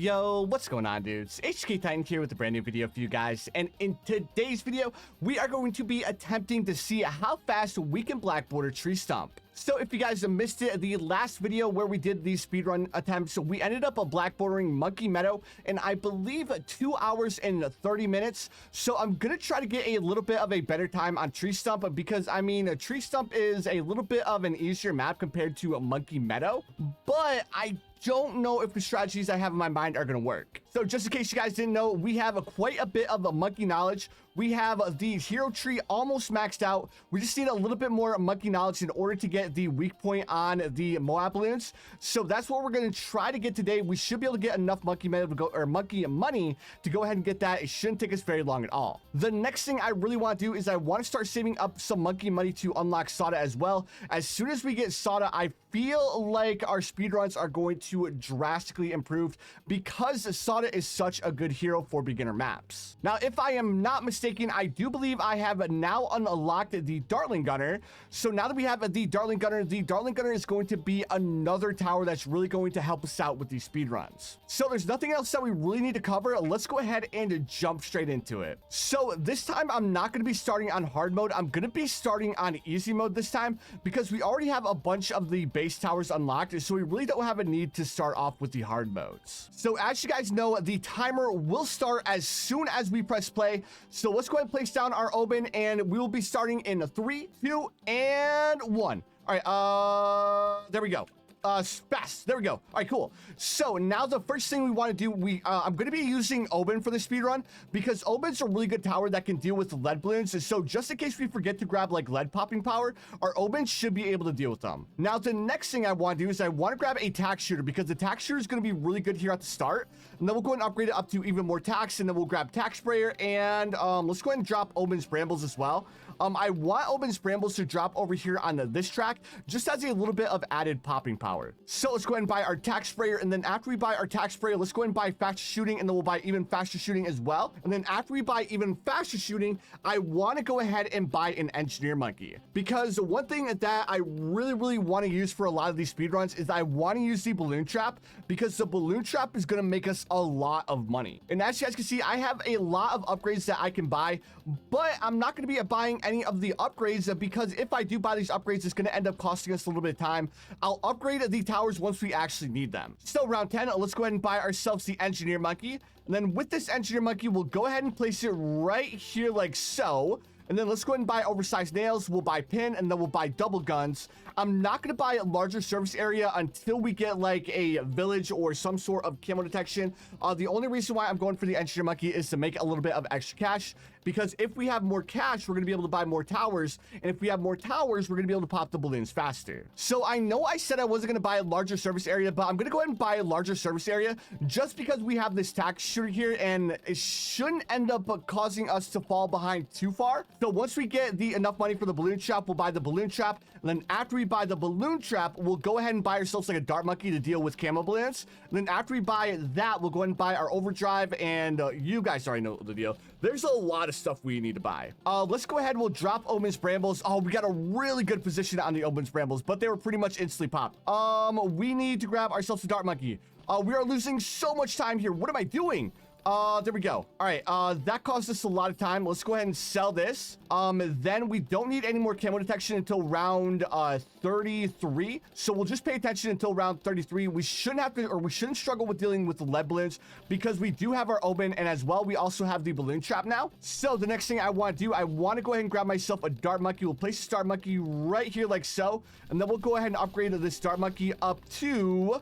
Yo, what's going on, dudes? HK Titan here with a brand new video for you guys, and in today's video, we are going to be attempting to see how fast we can Black Border Tree Stump. So if you guys missed it, the last video where we did these speedrun attempts, we ended up black bordering Monkey Meadow in, I believe, 2 hours and 30 minutes. So I'm going to try to get a little bit of a better time on Tree Stump because, I mean, Tree Stump is a little bit of an easier map compared to Monkey Meadow, but I don't know if the strategies I have in my mind are going to work. So just in case you guys didn't know, we have quite a bit of monkey knowledge. We have the hero tree almost maxed out. We just need a little bit more monkey knowledge in order to get the weak point on the Moab balloons. So that's what we're going to try to get today. We should be able to get enough monkey metal to go, or monkey money to go ahead and get that. It shouldn't take us very long at all. The next thing I really want to do is I want to start saving up some monkey money to unlock Soda as well. As soon as we get Soda, I feel like our speedruns are going to drastically improve because Soda is such a good hero for beginner maps. Now, if I am not mistaken, I do believe I have now unlocked the Dartling Gunner. So now that we have the Dartling Gunner is going to be another tower that's really going to help us out with these speedruns. So there's nothing else that we really need to cover. Let's go ahead and jump straight into it. So this time I'm not going to be starting on hard mode. I'm going to be starting on easy mode this time because we already have a bunch of the base towers unlocked. So we really don't have a need to start off with the hard modes. So as you guys know, the timer will start as soon as we press play. So let's go ahead and place down our open and we will be starting in 3, 2, and 1. All right, there we go. Fast. There we go. All right, cool. So now the first thing we want to do, I'm going to be using Oben for the speedrun because Oben's a really good tower that can deal with lead balloons. And so just in case we forget to grab like lead popping power, our Oben should be able to deal with them. Now, the next thing I want to do is I want to grab a tax shooter because the tax shooter is going to be really good here at the start. And then we'll go ahead and upgrade it up to even more tax. And then we'll grab tax sprayer and let's go ahead and drop Oben's brambles as well. I want Oben's brambles to drop over here on this track just as a little bit of added popping power. So let's go ahead and buy our tax sprayer, and then after we buy our tax sprayer, let's go ahead and buy faster shooting, and then we'll buy even faster shooting as well. And then after we buy even faster shooting, I want to go ahead and buy an engineer monkey because one thing that I really want to use for a lot of these speedruns is I want to use the balloon trap because the balloon trap is going to make us a lot of money. And as you guys can see, I have a lot of upgrades that I can buy, but I'm not going to be buying any of the upgrades because if I do buy these upgrades, it's going to end up costing us a little bit of time. I'll upgrade the towers once we actually need them. So round 10, let's go ahead and buy ourselves the engineer monkey. And then with this engineer monkey, we'll go ahead and place it right here like so. And then let's go ahead and buy oversized nails. We'll buy pin, and then we'll buy double guns. I'm not going to buy a larger service area until we get like a village or some sort of camo detection. The only reason why I'm going for the engineer monkey is to make a little bit of extra cash, because if we have more cash, we're going to be able to buy more towers. And if we have more towers, we're going to be able to pop the balloons faster. So I know I said I wasn't going to buy a larger service area, but I'm going to go ahead and buy a larger service area just because we have this tax shooter here, and it shouldn't end up causing us to fall behind too far. So once we get enough money for the balloon trap, we'll buy the balloon trap. And then after we buy the balloon trap, we'll go ahead and buy ourselves like a dart monkey to deal with camo balloons. And then after we buy that, we'll go ahead and buy our overdrive. And you guys already know the deal. There's a lot of stuff we need to buy. Let's go ahead. We'll drop Oben's brambles. Oh, we got a really good position on the Oben's brambles, but they were pretty much instantly popped. We need to grab ourselves a dart monkey. We are losing so much time here. What am I doing? There we go. All right, that cost us a lot of time. Let's go ahead and sell this. Then we don't need any more camo detection until round 33. So we'll just pay attention until round 33. We shouldn't have to, or we shouldn't struggle with dealing with the lead balloons because we do have our Oben, and as well, we also have the balloon trap now. So the next thing I want to do, I want to go ahead and grab myself a dart monkey. We'll place the dart monkey right here like so, and then we'll go ahead and upgrade this dart monkey up to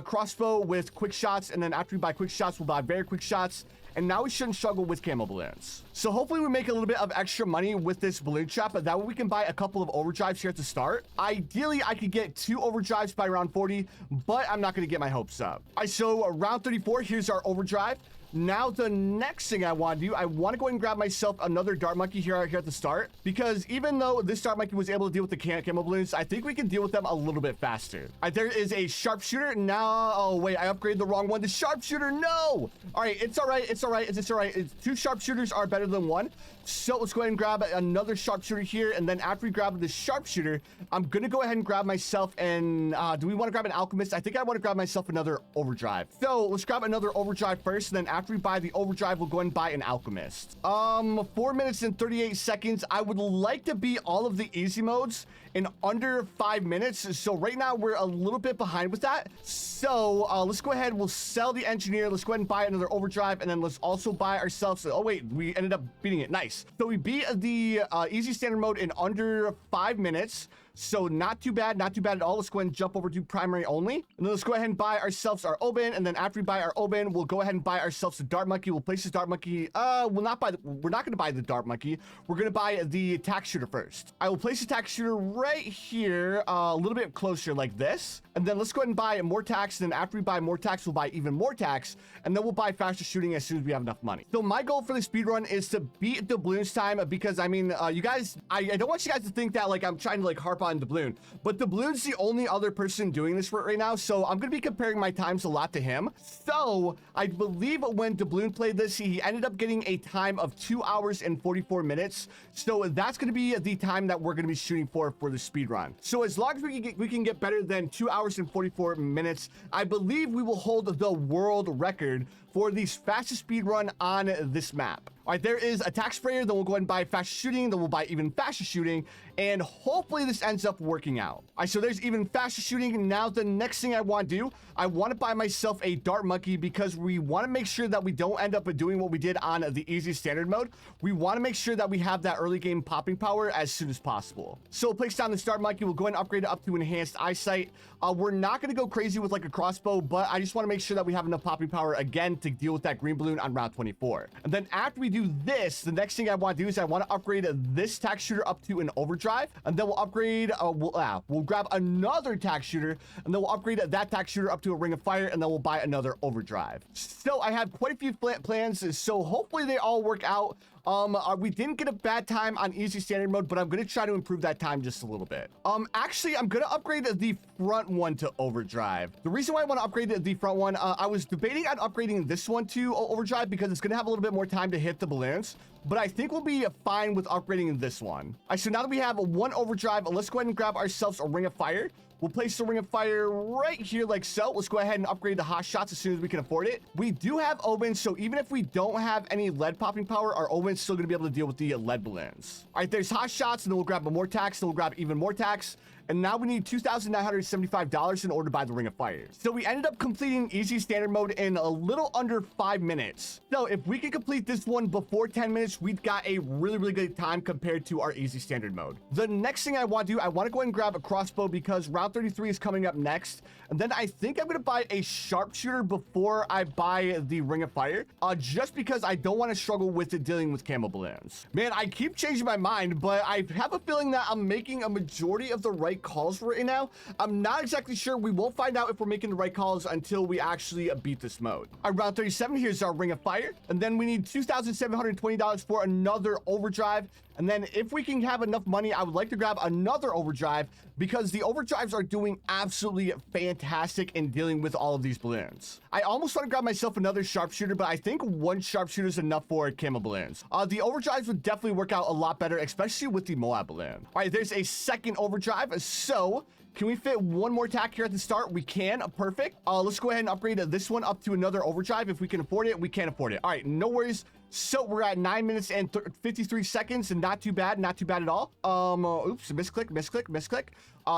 crossbow with quick shots. And then after we buy quick shots, we'll buy very quick shots. And now we shouldn't struggle with camo balloons. So hopefully we make a little bit of extra money with this balloon trap, but that way we can buy a couple of overdrives here at the start. Ideally, I could get 2 overdrives by round 40, but I'm not going to get my hopes up. All right, so round 34, here's our overdrive. Now, the next thing I want to do, I want to go ahead and grab myself another dart monkey here at the start, because even though this dart monkey was able to deal with the camo balloons, I think we can deal with them a little bit faster. All right, there is a sharpshooter. Now, oh, wait, I upgraded the wrong one. The sharpshooter, no! All right, it's all right. It's all right. It's all right. Two sharpshooters are better than one. So let's go ahead and grab another sharpshooter here. And then after we grab the sharpshooter, I'm going to go ahead and grab myself and do we want to grab an alchemist? I think I want to grab myself another overdrive. So let's grab another overdrive first. And then after we buy the overdrive, we'll go ahead and buy an alchemist. 4 minutes and 38 seconds. I would like to beat all of the easy modes in under 5 minutes. So right now we're a little bit behind with that. So let's go ahead. We'll sell the engineer. Let's go ahead and buy another overdrive. And then let's also buy ourselves. Oh, wait, we ended up beating it. Nice. So we beat the easy standard mode in under 5 minutes. So not too bad, not too bad at all. Let's go ahead and jump over to primary only. And then let's go ahead and buy ourselves our Oban. And then after we buy our Oban, we'll go ahead and buy ourselves a dart monkey. We'll place this dart monkey. We're not going to buy the dart monkey. We're going to buy the attack shooter first. I will place the attack shooter right here, a little bit closer like this. And then let's go ahead and buy more tax. And then after we buy more tax, we'll buy even more tax. And then we'll buy faster shooting as soon as we have enough money. So my goal for the speed run is to beat the balloons time, because I mean, you guys, I don't want you guys to think that like I'm trying to like harp on the balloon, but the balloon's the only other person doing this right now. So I'm going to be comparing my times a lot to him. So I believe when Doubloon played this, he ended up getting a time of 2 hours and 44 minutes. So that's going to be the time that we're going to be shooting for the speed run. So as long as we can get better than 2 hours and 44 minutes, I believe we will hold the world record for the fastest speed run on this map. All right, there is attack sprayer. Then we'll go ahead and buy fast shooting. Then we'll buy even faster shooting. And hopefully this ends up working out. All right, so there's even faster shooting. Now the next thing I want to do, I want to buy myself a dart monkey, because we want to make sure that we don't end up doing what we did on the easy standard mode. We want to make sure that we have that early game popping power as soon as possible. So we'll place down the dart monkey. We'll go ahead and upgrade it up to enhanced eyesight. We're not going to go crazy with like a crossbow, but I just want to make sure that we have enough popping power again to deal with that green balloon on round 24. And then after we do this, the next thing I want to do is I want to upgrade this tack shooter up to an overdrive. And then we'll upgrade, we'll grab another tack shooter, and then we'll upgrade that tack shooter up to a ring of fire, and then we'll buy another overdrive. So I have quite a few plans, so hopefully they all work out. We didn't get a bad time on easy standard mode, but I'm going to try to improve that time just a little bit. Actually, I'm going to upgrade the front one to overdrive. The reason why I want to upgrade the front one, I was debating on upgrading this one to overdrive because it's going to have a little bit more time to hit the balloons, but I think we'll be fine with upgrading this one. All right, so now that we have one overdrive, let's go ahead and grab ourselves a ring of fire. We'll place the ring of fire right here like so. Let's go ahead and upgrade the hot shots as soon as we can afford it. We do have Oban, so even if we don't have any lead popping power, our Oban's still going to be able to deal with the lead balloons. All right, there's hot shots, and then we'll grab more tax, then we'll grab even more tax. And now we need $2,975 in order to buy the Ring of Fire. So we ended up completing easy standard mode in a little under 5 minutes. So if we can complete this one before 10 minutes, we've got a really good time compared to our easy standard mode. The next thing I want to do, I want to go ahead and grab a crossbow because round 33 is coming up next. And then I think I'm going to buy a sharpshooter before I buy the Ring of Fire, just because I don't want to struggle with it dealing with camo balloons. Man, I keep changing my mind, but I have a feeling that I'm making a majority of the right calls right now. I'm not exactly sure. We won't find out if we're making the right calls until we actually beat this mode. All right, round 37, here's our Ring of Fire. And then we need $2,720 for another overdrive. And then if we can have enough money, I would like to grab another overdrive because the overdrives are doing absolutely fantastic in dealing with all of these balloons. I almost want to grab myself another sharpshooter, but I think one sharpshooter is enough for camo balloons. The overdrives would definitely work out a lot better, especially with the Moab balloon. All right, there's a second overdrive. So can we fit one more tack here at the start? We can. Perfect. Let's go ahead and upgrade this one up to another overdrive. If we can afford it, we can afford it. All right, no worries. So we're at 9 minutes and 53 seconds, and not too bad at all. Oops, misclick.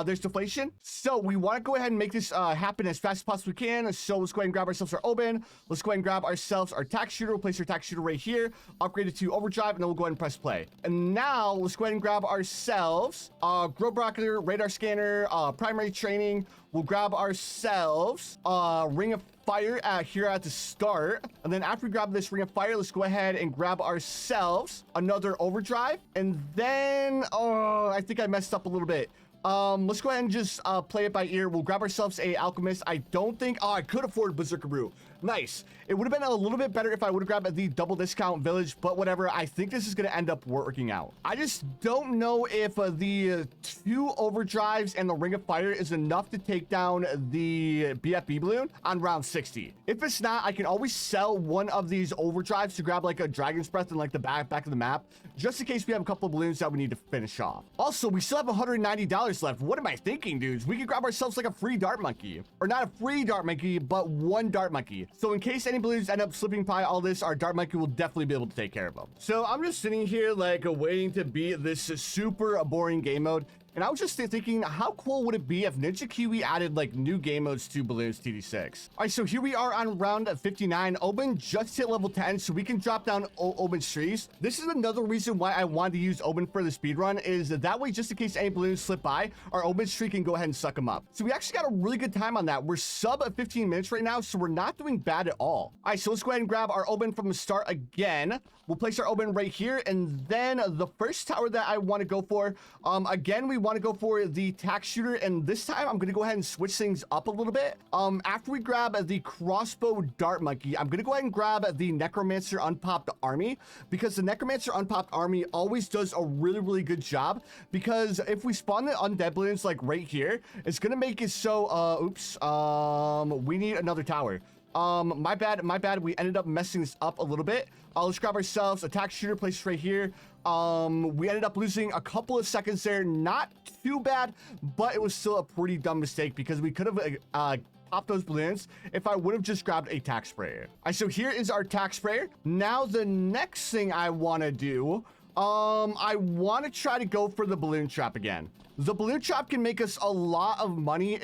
There's deflation. So we want to go ahead and make this happen as fast as possibly can. So let's go ahead and grab ourselves our Oban. Let's go ahead and grab ourselves our tack shooter. We'll place our tack shooter right here, upgrade it to overdrive, and then we'll go ahead and press play. And now let's go ahead and grab ourselves grow broccoli, radar scanner, primary training. We'll grab ourselves Ring of Fire here at the start. And then after we grab this Ring of Fire, let's go ahead and grab ourselves another overdrive. And then, I think I messed up a little bit. Let's go ahead and just play it by ear. We'll grab ourselves a alchemist. I don't think, I could afford Berserker Brew. Nice. It would have been a little bit better if I would have grabbed the double discount village, but whatever. I think this is going to end up working out. I just don't know if the 2 overdrives and the ring of fire is enough to take down the BFB balloon on round 60. If it's not, I can always sell one of these overdrives to grab like a dragon's breath in like the back of the map, just in case we have a couple of balloons that we need to finish off. Also, we still have $190 left. What am I thinking, dudes? We could grab ourselves like a free dart monkey, or not a free dart monkey, but 1 dart monkey. So in case any balloons end up slipping by all this, our dart monkey will definitely be able to take care of them. So I'm just sitting here like waiting to beat this super boring game mode. And I was just thinking, how cool would it be if Ninja Kiwi added like new game modes to Bloons TD6? All right, so here we are on round 59. Oben just hit level 10, so we can drop down Oben's trees. This is another reason why I wanted to use Oben for the speedrun, is that way, just in case any balloons slip by, our Oben's tree can go ahead and suck them up. So we actually got a really good time on that. We're sub 15 minutes right now, so we're not doing bad at all. All right, so let's go ahead and grab our Oben from the start again. We'll place our Oben right here, and then the first tower that I want to go for, again, we want to go for the tack shooter, and this time I'm going to go ahead and switch things up a little bit. After we grab the crossbow dart monkey, I'm going to go ahead and grab the necromancer unpopped army, because the necromancer unpopped army always does a really good job, because if we spawn the undead balloons like right here, it's going to make it so we need another tower. My bad. We ended up messing this up a little bit. Let's grab ourselves a tack shooter, place it right here. We ended up losing a couple of seconds there. Not too bad, but it was still a pretty dumb mistake, because we could have pop those balloons if I would have just grabbed a tack sprayer. All right, so here is our tack sprayer. Now the next thing I want to do, I want to try to go for the balloon trap again. The balloon trap can make us a lot of money.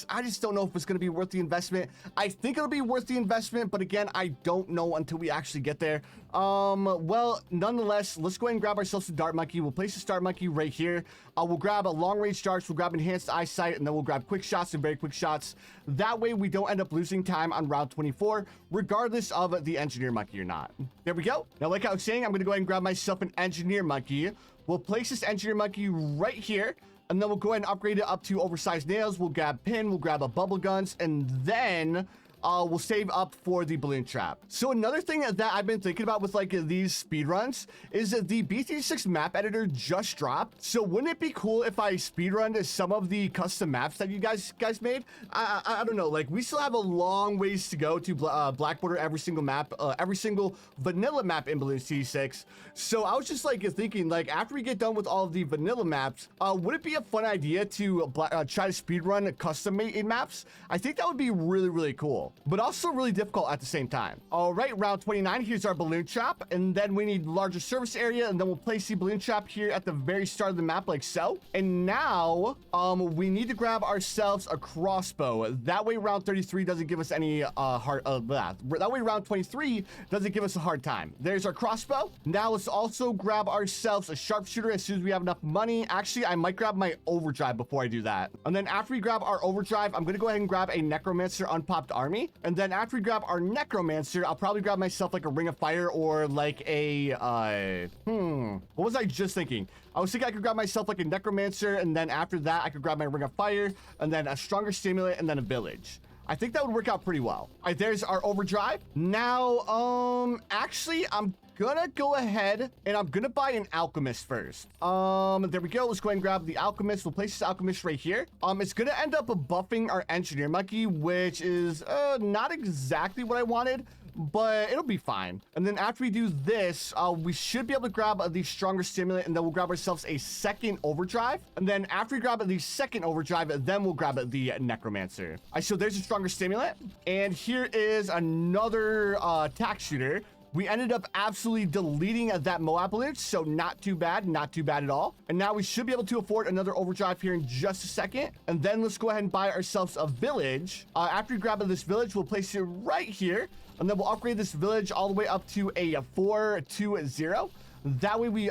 I just don't know if it's going to be worth the investment. I think it'll be worth the investment, but again, I don't know until we actually get there. Well, nonetheless, let's go ahead and grab ourselves a dart monkey. We'll place the dart monkey right here. We'll grab a long range darts, we'll grab enhanced eyesight, and then we'll grab quick shots and very quick shots. That way we don't end up losing time on round 24, regardless of the engineer monkey or not. There we go. Now, like I was saying, I'm going to go ahead and grab myself an engineer monkey. We'll place this engineer monkey right here, and then we'll go ahead and upgrade it up to oversized nails. We'll grab pin, we'll grab a bubble guns, and then we'll save up for the balloon trap. So another thing that I've been thinking about with like these speed runs is that the BTD6 map editor just dropped. So wouldn't it be cool if I speedrun some of the custom maps that you guys made? I don't know, like we still have a long ways to go to Black Border every single map, every single vanilla map in Bloons TD6. So I was just like thinking, like after we get done with all of the vanilla maps, would it be a fun idea to try to speedrun custom made maps? I think that would be really cool, but also really difficult at the same time. All right, round 29, here's our balloon trap, and then we need larger surface area, and then we'll place the balloon trap here at the very start of the map like so. And now we need to grab ourselves a crossbow. That way round 33 doesn't give us any that way round 23 doesn't give us a hard time. There's our crossbow. Now let's also grab ourselves a sharpshooter as soon as we have enough money. Actually, I might grab my overdrive before I do that. And then after we grab our overdrive, I'm gonna go ahead and grab a necromancer unpopped army. And then after we grab our necromancer, I'll probably grab myself like a ring of fire or like a what was I just thinking? I was thinking I could grab myself like a necromancer, and then after that I could grab my ring of fire, and then a stronger stimulant, and then a village. I think that would work out pretty well. All right, there's our overdrive. Now, actually, I'm gonna go ahead and I'm gonna buy an alchemist first. There we go. Let's go ahead and grab the alchemist. We'll place this alchemist right here. It's gonna end up buffing our engineer monkey, which is not exactly what I wanted, but it'll be fine. And then after we do this, we should be able to grab the stronger stimulant, and then we'll grab ourselves a second overdrive. And then after we grab the second overdrive, then we'll grab the necromancer. All right, so there's a stronger stimulant, and here is another tack shooter. We ended up absolutely deleting that Moab balloon, so not too bad at all. And now we should be able to afford another overdrive here in just a second. And then let's go ahead and buy ourselves a village. After we grab this village, we'll place it right here, and then we'll upgrade this village all the way up to a 420. That way we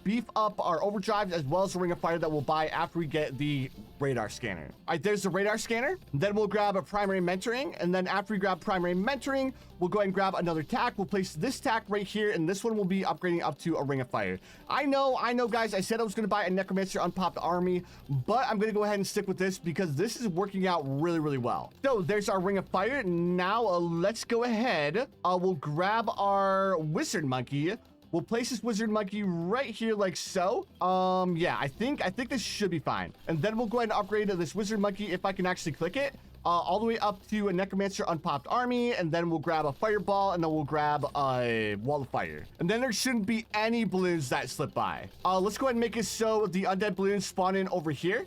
beef up our overdrives as well as the ring of fire that we'll buy after we get the radar scanner. All right, there's the radar scanner. Then we'll grab a primary mentoring, and then after we grab primary mentoring, we'll go ahead and grab another tack. We'll place this tack right here, and this one will be upgrading up to a ring of fire. I know, guys, I said I was going to buy a necromancer unpopped army, but I'm going to go ahead and stick with this because this is working out really, really well. So there's our ring of fire. Now let's go ahead. We'll grab our wizard monkey. We'll place this wizard monkey right here like so. Yeah, I think this should be fine. And then we'll go ahead and upgrade this wizard monkey if I can actually click it. All the way up to a necromancer unpopped army, and then we'll grab a fireball, and then we'll grab a wall of fire. And then there shouldn't be any balloons that slip by. Let's go ahead and make it so the undead balloons spawn in over here.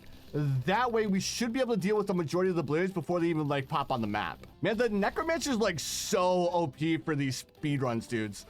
That way we should be able to deal with the majority of the balloons before they even like pop on the map. Man, the necromancer is like so OP for these speedruns, dudes.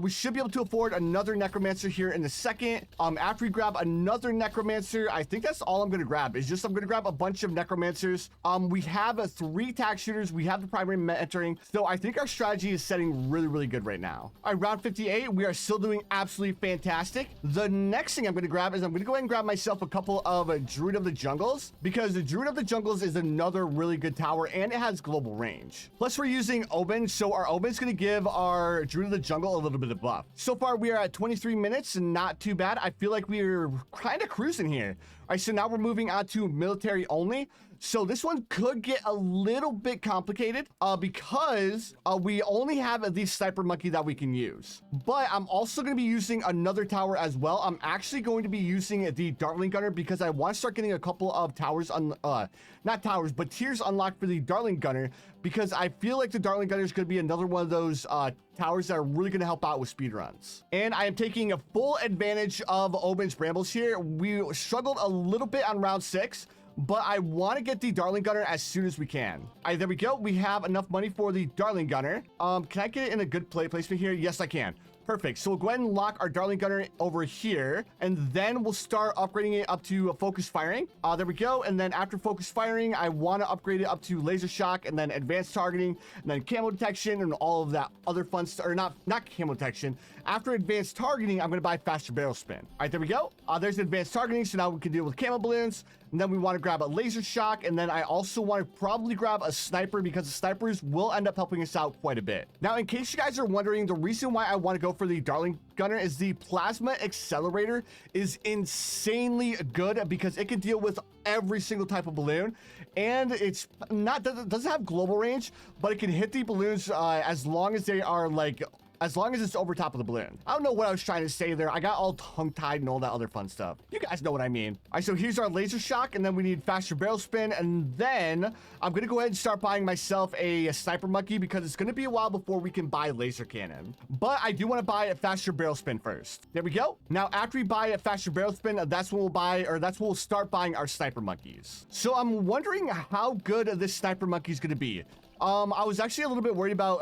We should be able to afford another necromancer here in a second. After we grab another necromancer, I think that's all I'm gonna grab. Is just I'm gonna grab a bunch of necromancers. We have 3 tack shooters. We have the primary mentoring. So I think our strategy is setting really, really good right now. All right, round 58. We are still doing absolutely fantastic. The next thing I'm gonna grab is I'm gonna go ahead and grab myself a couple of Druid of the Jungles, because the Druid of the Jungles is another really good tower and it has global range. Plus we're using Oben, so our Oben's gonna give our Druid of the Jungle a little bit of buff. So far we are at 23 minutes and not too bad. I feel like we're kind of cruising here. All right, so now we're moving on to military only. So this one could get a little bit complicated because we only have the sniper monkey that we can use. But I'm also going to be using another tower as well. I'm actually going to be using the Dartling Gunner because I want to start getting a couple of towers, not towers, but tiers unlocked for the Dartling Gunner, because I feel like the Dartling Gunner is going to be another one of those towers that are really going to help out with speedruns. And I am taking a full advantage of Oben's Brambles here. We struggled a little bit on round 6, but I want to get the Dartling Gunner as soon as we can. All right, there we go. We have enough money for the Dartling Gunner. Can I get it in a good placement here? Yes, I can. Perfect. So we'll go ahead and lock our Dartling Gunner over here, and then we'll start upgrading it up to focus firing. There we go. And then after focus firing, I want to upgrade it up to laser shock, and then advanced targeting, and then camo detection, and all of that other fun stuff. Or not camo detection. After advanced targeting, I'm going to buy faster barrel spin. All right, there we go. There's advanced targeting, so now we can deal with camo balloons. And then we want to grab a laser shock, and then I also want to probably grab a sniper because the snipers will end up helping us out quite a bit. Now, in case you guys are wondering, the reason why I want to go for the Dartling Gunner is the plasma accelerator is insanely good because it can deal with every single type of balloon, and it's not doesn't have global range, but it can hit the balloons as long as they are like, as long as it's over top of the balloon. I don't know what I was trying to say there. I got all tongue-tied and all that other fun stuff. You guys know what I mean. All right, so here's our laser shock, and then we need faster barrel spin, and then I'm gonna go ahead and start buying myself a sniper monkey because it's gonna be a while before we can buy laser cannon. But I do want to buy a faster barrel spin first. There we go. Now, after we buy a faster barrel spin, that's when we'll start buying our sniper monkeys. So I'm wondering how good this sniper monkey is gonna be. I was actually a little bit worried about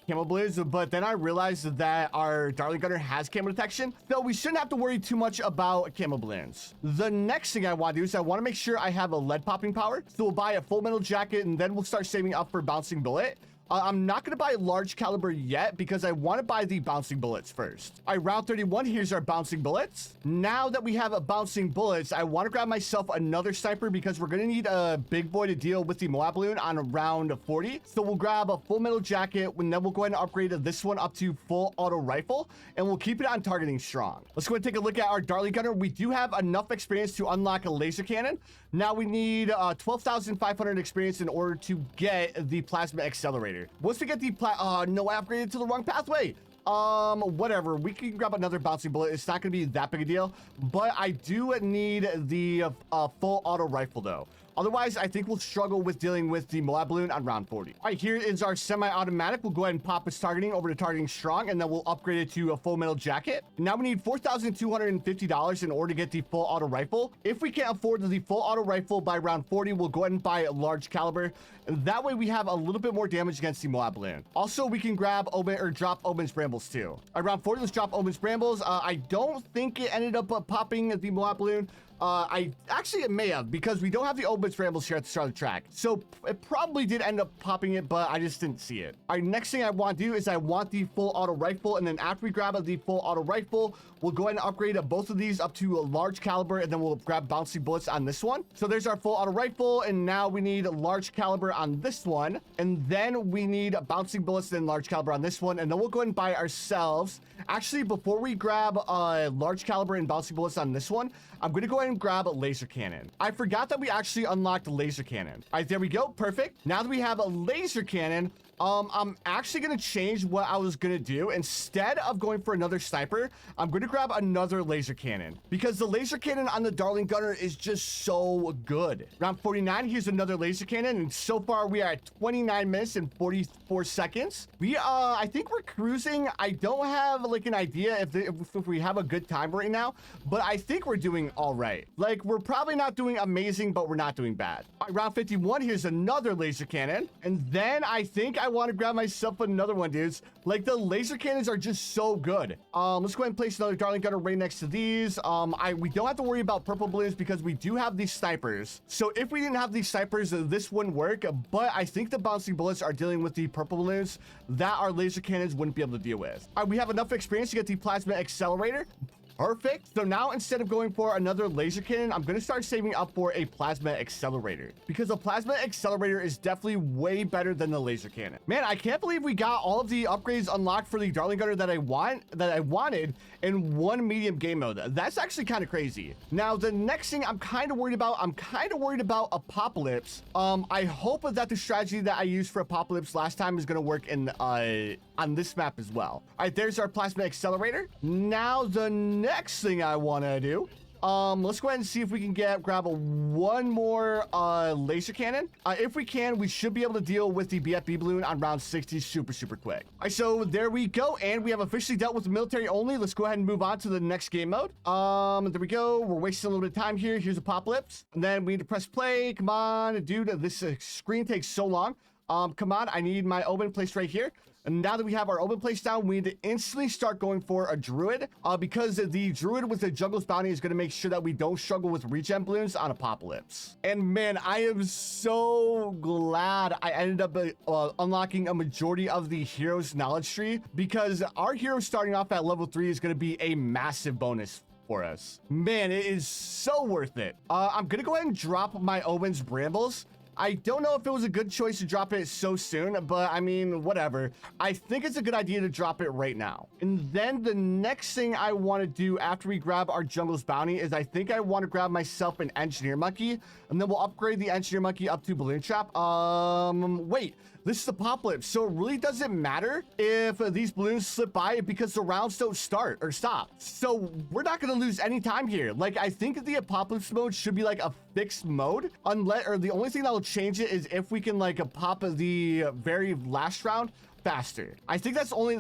camo balloons, but then I realized that our Dartling Gunner has camo detection, so we shouldn't have to worry too much about camo balloons. The next thing I want to do is I want to make sure I have a lead popping power, so we'll buy a full metal jacket, and then we'll start saving up for bouncing bullet. I'm not going to buy large caliber yet because I want to buy the bouncing bullets first. All right, round 31, here's our bouncing bullets. Now that we have a bouncing bullets, I want to grab myself another sniper because we're going to need a big boy to deal with the Moab balloon on round 40. So we'll grab a full metal jacket, and then we'll go ahead and upgrade this one up to full auto rifle, and we'll keep it on targeting strong. Let's go ahead and take a look at our Dartling Gunner. We do have enough experience to unlock a laser cannon. Now we need 12,500 experience in order to get the plasma accelerator. Once we get the no, I upgraded to the wrong pathway. Whatever, we can grab another bouncing bullet. It's not gonna be that big a deal, but I do need the full auto rifle though. Otherwise, I think we'll struggle with dealing with the Moab balloon on round 40. All right, here is our semi-automatic. We'll go ahead and pop its targeting over to targeting strong, and then we'll upgrade it to a full metal jacket. Now we need $4,250 in order to get the full auto rifle. If we can't afford the full auto rifle by round 40, we'll go ahead and buy a large caliber. And that way we have a little bit more damage against the Moab balloon. Also, we can grab Oben or drop Oben's Brambles too. All right, round 40, let's drop Oben's Brambles. I don't think it ended up popping the Moab balloon. It may have, because we don't have the open scrambles here at the start of the track. So it probably did end up popping it, but I just didn't see it. All right, next thing I want to do is I want the full auto rifle. And then after we grab the full auto rifle, we'll go ahead and upgrade both of these up to a large caliber, and then we'll grab bouncy bullets on this one. So there's our full auto rifle, and now we need a large caliber on this one, and then we need bouncy bullets and large caliber on this one, and then we'll go ahead and buy ourselves. Actually, before we grab large caliber and bouncy bullets on this one, I'm going to go ahead and grab a laser cannon. I forgot that we actually unlocked a laser cannon. All right, there we go. Perfect. Now that we have a laser cannon, I'm actually going to change what I was going to do. Instead of going for another sniper, I'm going to grab another laser cannon, because the laser cannon on the Darling Gunner is just so good. Round 49, here's another laser cannon, and so far we are at 29 minutes and 44 seconds. I think we're cruising. I don't have like an idea if we have a good time right now, but I think we're doing all right. Like, we're probably not doing amazing, but we're not doing bad. All right, round 51, here's another laser cannon, and then I think I want to grab myself another one, dudes. Like, the laser cannons are just so good. Let's go ahead and place another Darling Gunner right next to these. We don't have to worry about purple balloons because we do have these snipers. So if we didn't have these snipers, this wouldn't work. But I think the bouncy bullets are dealing with the purple balloons that our laser cannons wouldn't be able to deal with. All right, we have enough experience to get the plasma accelerator. Perfect. So now instead of going for another laser cannon, I'm going to start saving up for a plasma accelerator, because a plasma accelerator is definitely way better than the laser cannon. Man, I can't believe we got all of the upgrades unlocked for the Darling Gunner that I wanted in one medium game mode. That's actually kind of crazy. Now, the next thing I'm kind of worried about, Apopalypse. I hope that the strategy that I used for Apopalypse last time is going to work in on this map as well. All right, there's our plasma accelerator. Now, the next thing I want to do, let's go ahead and see if we can grab one more laser cannon. If we can, we should be able to deal with the BFB balloon on round 60 super quick. All right, so there we go, and we have officially dealt with the military only. Let's go ahead and move on to the next game mode. There we go. We're wasting a little bit of time here. Here's Apopalypse, and then we need to press play. Come on, dude, this screen takes so long. Come on, I need my open place right here. And now that we have our open place down, we need to instantly start going for a druid, because the druid with the jungle's bounty is going to make sure that we don't struggle with regen balloons on Apopalypse. And man, I am so glad I ended up unlocking a majority of the hero's knowledge tree, because our hero starting off at level 3 is going to be a massive bonus for us. Man, it is so worth it. I'm going to go ahead and drop my Owen's Brambles. I don't know if it was a good choice to drop it so soon, but I mean, whatever. I think it's a good idea to drop it right now. And then the next thing I want to do after we grab our jungle's bounty is I think I want to grab myself an engineer monkey, and then we'll upgrade the engineer monkey up to balloon trap. Wait, this is the Apopalypse, so it really doesn't matter if these balloons slip by, because the rounds don't start or stop. So we're not going to lose any time here. Like, I think the Apopalypse mode should be like a fixed mode, unless, or the only thing that will change it is if we can like pop the very last round faster. I think that's the only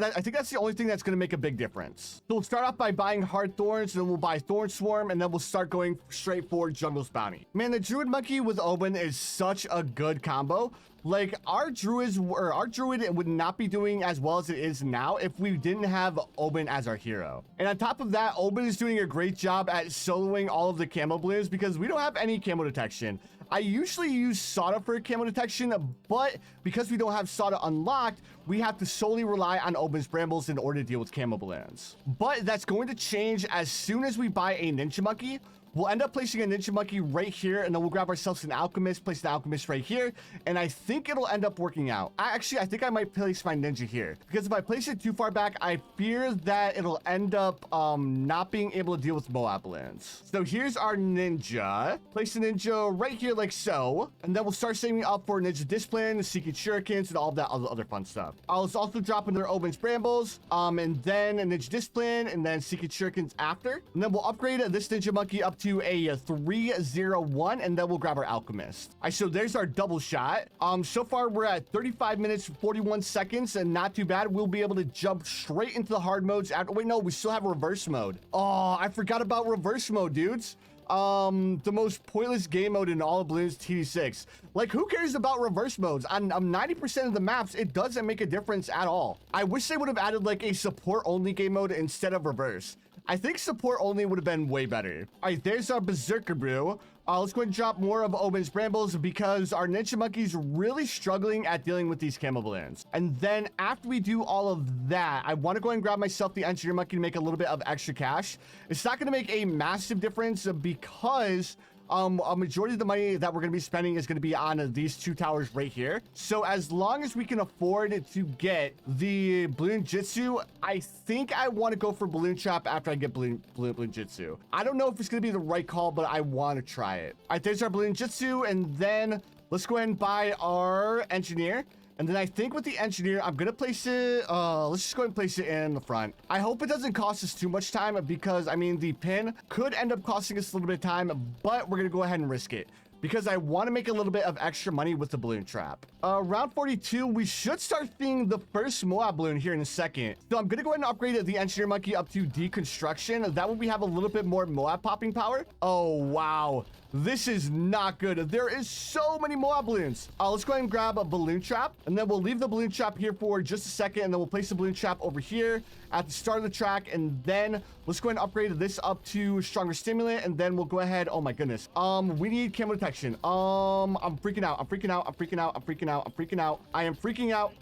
thing that's going to make a big difference. So we'll start off by buying hard thorns, and then we'll buy thorn swarm, and then we'll start going straight for jungle's bounty. Man, the druid monkey with Oben is such a good combo. Like, our druid would not be doing as well as it is now if we didn't have Oben as our hero. And on top of that, Oben is doing a great job at soloing all of the camo balloons, because we don't have any camo detection. I usually use Soda for camo detection, but because we don't have Soda unlocked, we have to solely rely on Oben's Brambles in order to deal with camo balloons. But that's going to change as soon as we buy a Ninja Monkey. We'll end up placing a Ninja Monkey right here, and then we'll grab ourselves an Alchemist, place an Alchemist right here, and I think it'll end up working out. Actually, I think I might place my Ninja here, because if I place it too far back, I fear that it'll end up not being able to deal with Moab balloons. So here's our Ninja. Place the Ninja right here like so, and then we'll start saving up for Ninja Discipline, Seeking Shurikens, and all of that other fun stuff. I'll also drop another Oben's Brambles, and then a Ninja Discipline, and then Seeking Shurikens after, and then we'll upgrade this Ninja Monkey up to a 301, and then we'll grab our Alchemist. So there's our double shot. So far we're at 35 minutes 41 seconds, and not too bad. We'll be able to jump straight into the hard modes after. Wait, no, we still have reverse mode. Oh, I forgot about reverse mode, dudes. The most pointless game mode in all of Bloons TD6. Like, who cares about reverse modes? On 90% of the maps, it doesn't make a difference at all. I wish they would have added like a support only game mode instead of reverse. I think support only would have been way better. All right, there's our Berserker Brew. Let's go ahead and drop more of Oben's Brambles because our Ninja Monkey's really struggling at dealing with these camo balloons. And then after we do all of that, I want to go ahead and grab myself the Engineer Monkey to make a little bit of extra cash. It's not going to make a massive difference because a majority of the money that we're going to be spending is going to be on these two towers right here. So as long as we can afford to get the Bloon Jitsu, I think I want to go for Balloon Trap after I get Bloon Jitsu. I don't know if it's going to be the right call, but I want to try it. All right, there's our Balloon Jitsu, and then let's go ahead and buy our Engineer. And then I think with the Engineer, I'm going to place it, let's just go ahead and place it in the front. I hope it doesn't cost us too much time because, I mean, the pin could end up costing us a little bit of time, but we're going to go ahead and risk it because I want to make a little bit of extra money with the balloon trap. Round 42, we should start seeing the first Moab balloon here in a second. So I'm going to go ahead and upgrade the Engineer Monkey up to Deconstruction. That way we have a little bit more Moab popping power. Oh, wow. This is not good. There is so many Moab balloons. Let's go ahead and grab a balloon trap, and then we'll leave the balloon trap here for just a second, and then we'll place the balloon trap over here at the start of the track, and then let's go ahead and upgrade this up to Stronger Stimulant, and then we'll go ahead. Oh my goodness. We need camo detection. I'm freaking out. I'm freaking out. I'm freaking out. I'm freaking out. I'm freaking out. I am freaking out.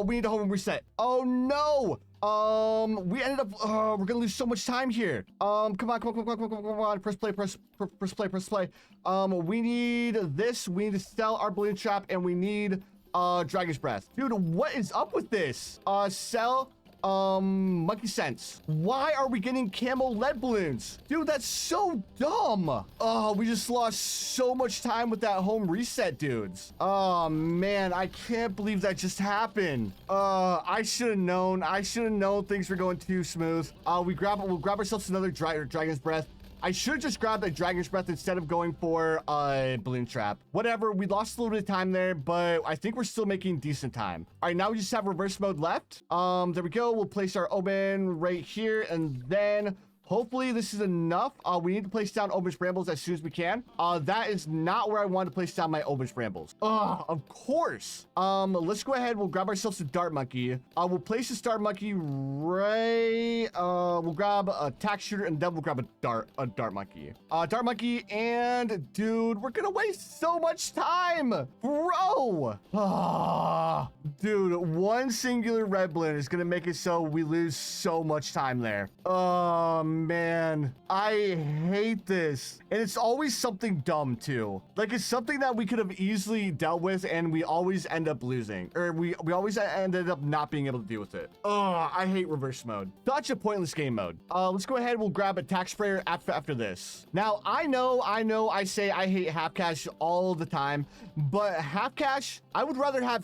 We need to home reset. Oh no. We ended up, we're gonna lose so much time here. Come on, press play. We need this, we need to sell our balloon trap, and we need, Dragon's Breath. Dude, what is up with this? Sell, Monkey Sense. Why are we getting camo lead balloons? Dude, that's so dumb. Oh, we just lost so much time with that home reset, dudes. Oh man, I can't believe that just happened. I should have known. I should have known things were going too smooth. We'll grab ourselves another Dragon's Breath. I should have just grabbed a Dragon's Breath instead of going for a balloon trap. Whatever, we lost a little bit of time there, but I think we're still making decent time. All right, now we just have reverse mode left. There we go. We'll place our Oben right here, and then hopefully this is enough. We need to place down Oben's Brambles as soon as we can. That is not where I want to place down my Oben's Brambles. Of course. Let's go ahead. We'll grab ourselves a Dart Monkey. We'll place this Dart Monkey right. We'll grab a Tack Shooter, and then we'll grab a Dart Monkey. Dart Monkey, and dude, we're gonna waste so much time, bro. Dude, one singular red balloon is gonna make it so we lose so much time there. Man, I hate this. And it's always something dumb too. Like, it's something that we could have easily dealt with, and we always end up losing, or we always ended up not being able to deal with it. I hate reverse mode. Such a pointless game mode. Let's go ahead. We'll grab Attack Sprayer after this. Now, I know I say I hate half cash all the time, but half cash, I would rather have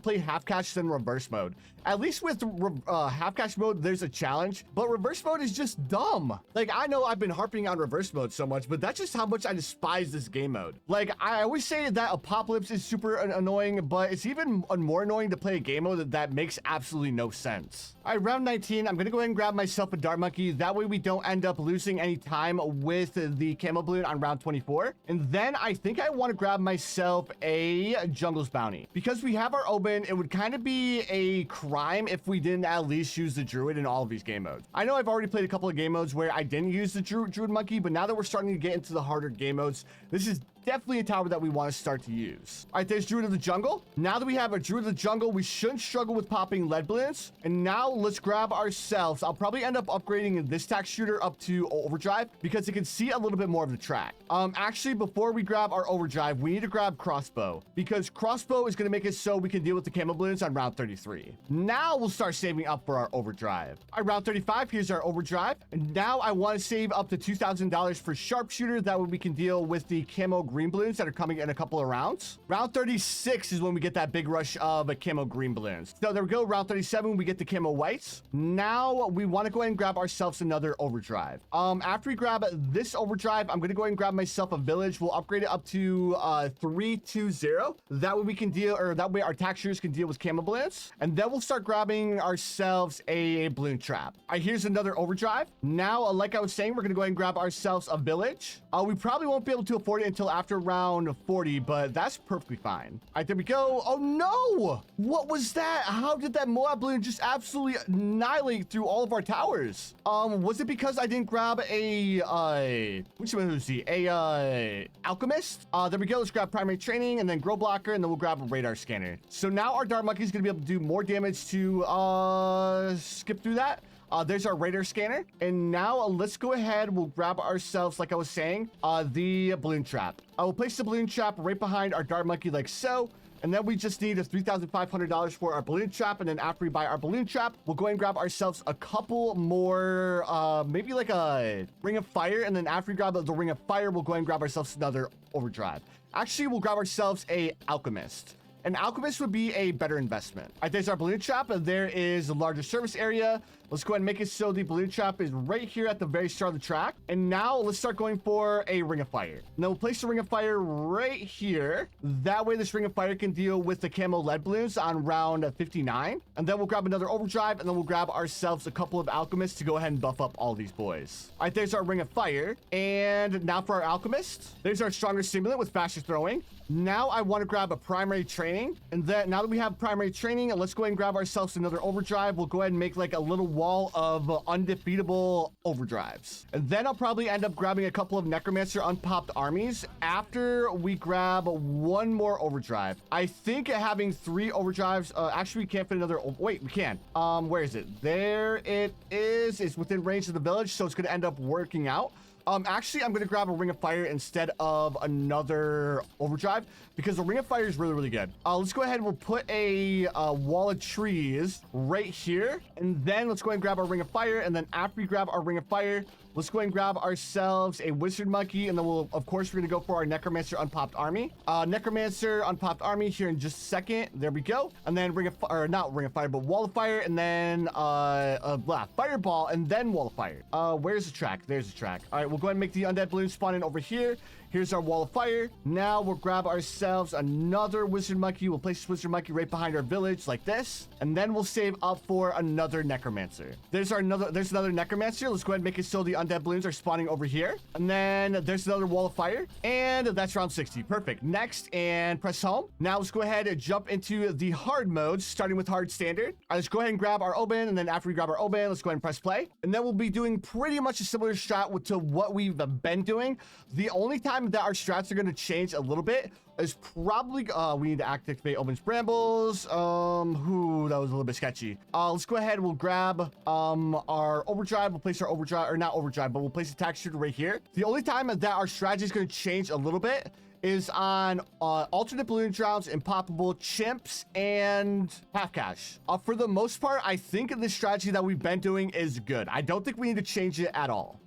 play half cash than reverse mode. At least with half cash mode, there's a challenge, but reverse mode is just dumb. Like, I know I've been harping on reverse mode so much, but that's just how much I despise this game mode. Like, I always say that Apopalypse is super annoying, but it's even more annoying to play a game mode that makes absolutely no sense. All right, round 19, I'm gonna go ahead and grab myself a Dart Monkey. That way we don't end up losing any time with the camo balloon on round 24. And then I think I want to grab myself a Jungle's Bounty. Because we have our Oben, it would kind of be a crime if we didn't at least use the Druid in all of these game modes. I know I've already played a couple of game modes where I didn't use the Druid Monkey, but now that we're starting to get into the harder game modes, this is definitely a tower that we want to start to use. All right, there's Druid of the Jungle. Now that we have a Druid of the Jungle, we shouldn't struggle with popping lead balloons. And now let's grab ourselves. I'll probably end up upgrading this Tack Shooter up to Overdrive because it can see a little bit more of the track. Actually, before we grab our Overdrive, we need to grab Crossbow because Crossbow is going to make it so we can deal with the camo balloons on round 33. Now we'll start saving up for our Overdrive. All right, round 35, here's our Overdrive. And now I want to save up to $2,000 for Sharpshooter. That way we can deal with the camo green balloons that are coming in a couple of rounds. Round 36 is when we get that big rush of camo green balloons. So there we go. Round 37, we get the camo whites. Now we want to go ahead and grab ourselves another Overdrive. After we grab this Overdrive, I'm going to go ahead and grab myself a Village. We'll upgrade it up to 320. That way we can deal, or that way our Tack Shooters can deal with camo balloons. And then we'll start grabbing ourselves a balloon trap. All right, here's another Overdrive. Now, like I was saying, we're going to go ahead and grab ourselves a Village. We probably won't be able to afford it until after after round 40, but that's perfectly fine. All right, there we go. Oh no! What was that? How did that Moab balloon just absolutely annihilate through all of our towers? Was it because I didn't grab a which one was he? Alchemist? There we go. Let's grab primary training and then grow blocker, and then we'll grab a radar scanner. So now our dart monkey is gonna be able to do more damage to skip through that. There's our radar scanner. And now let's go ahead. We'll grab ourselves, like I was saying, the balloon trap. I will place the balloon trap right behind our dart monkey like so. And then we just need $3,500 for our balloon trap. And then after we buy our balloon trap, we'll go and grab ourselves a couple more, maybe like a ring of fire. And then after we grab the ring of fire, we'll go and grab ourselves another overdrive. Actually, we'll grab ourselves a alchemist. An alchemist would be a better investment. All right, there's our balloon trap. And there is a larger service area. Let's go ahead and make it so the balloon trap is right here at the very start of the track. And now let's start going for a ring of fire. Now we'll place the ring of fire right here. That way this ring of fire can deal with the camo lead balloons on round 59. And then we'll grab another overdrive, and then we'll grab ourselves a couple of alchemists to go ahead and buff up all these boys. All right, there's our ring of fire. And now for our alchemist, there's our stronger stimulant with faster throwing. Now I want to grab a primary training. And then now that we have primary training, let's go ahead and grab ourselves another overdrive. We'll go ahead and make like a little wall of undefeatable overdrives. And then I'll probably end up grabbing a couple of necromancer unpopped armies after we grab one more overdrive. I think having 3 overdrives, actually we can't fit another, wait, we can. Where is it? There it is. It's within range of the village, so it's going to end up working out. Actually, I'm going to grab a ring of fire instead of another overdrive because the ring of fire is really, really good. Let's go ahead and we'll put a wall of trees right here. And then let's go ahead and grab our ring of fire. And then after we grab our ring of fire, let's go ahead and grab ourselves a wizard monkey. And then we'll, of course, we're going to go for our necromancer unpopped army. Necromancer unpopped army here in just a second. There we go. And then ring of fire, or not ring of fire, but wall of fire. And then fireball and then wall of fire. Where's the track? There's the track. All right, we'll go ahead and make the undead balloon spawn in over here. Here's our wall of fire. Now we'll grab ourselves another wizard monkey. We'll place this wizard monkey right behind our village like this. And then we'll save up for another necromancer. There's another necromancer. Let's go ahead and make it so the undead balloons are spawning over here. And then there's another wall of fire. And that's round 60. Perfect. Next, and press home. Now let's go ahead and jump into the hard modes, starting with hard standard. All right, let's go ahead and grab our Oban. And then after we grab our Oban, let's go ahead and press play. And then we'll be doing pretty much a similar strat to what we've been doing. The only time that our strats are going to change a little bit is probably we need to activate Oban's Brambles. That was a little bit sketchy. Let's go ahead. We'll grab our overdrive. We'll place our overdrive, or not overdrive, but we'll place attack shooter right here. The only time that our strategy is going to change a little bit is on alternate balloon drowns, Impoppable, Chimps, and Half Cash. For the most part, I think the strategy that we've been doing is good. I don't think we need to change it at all.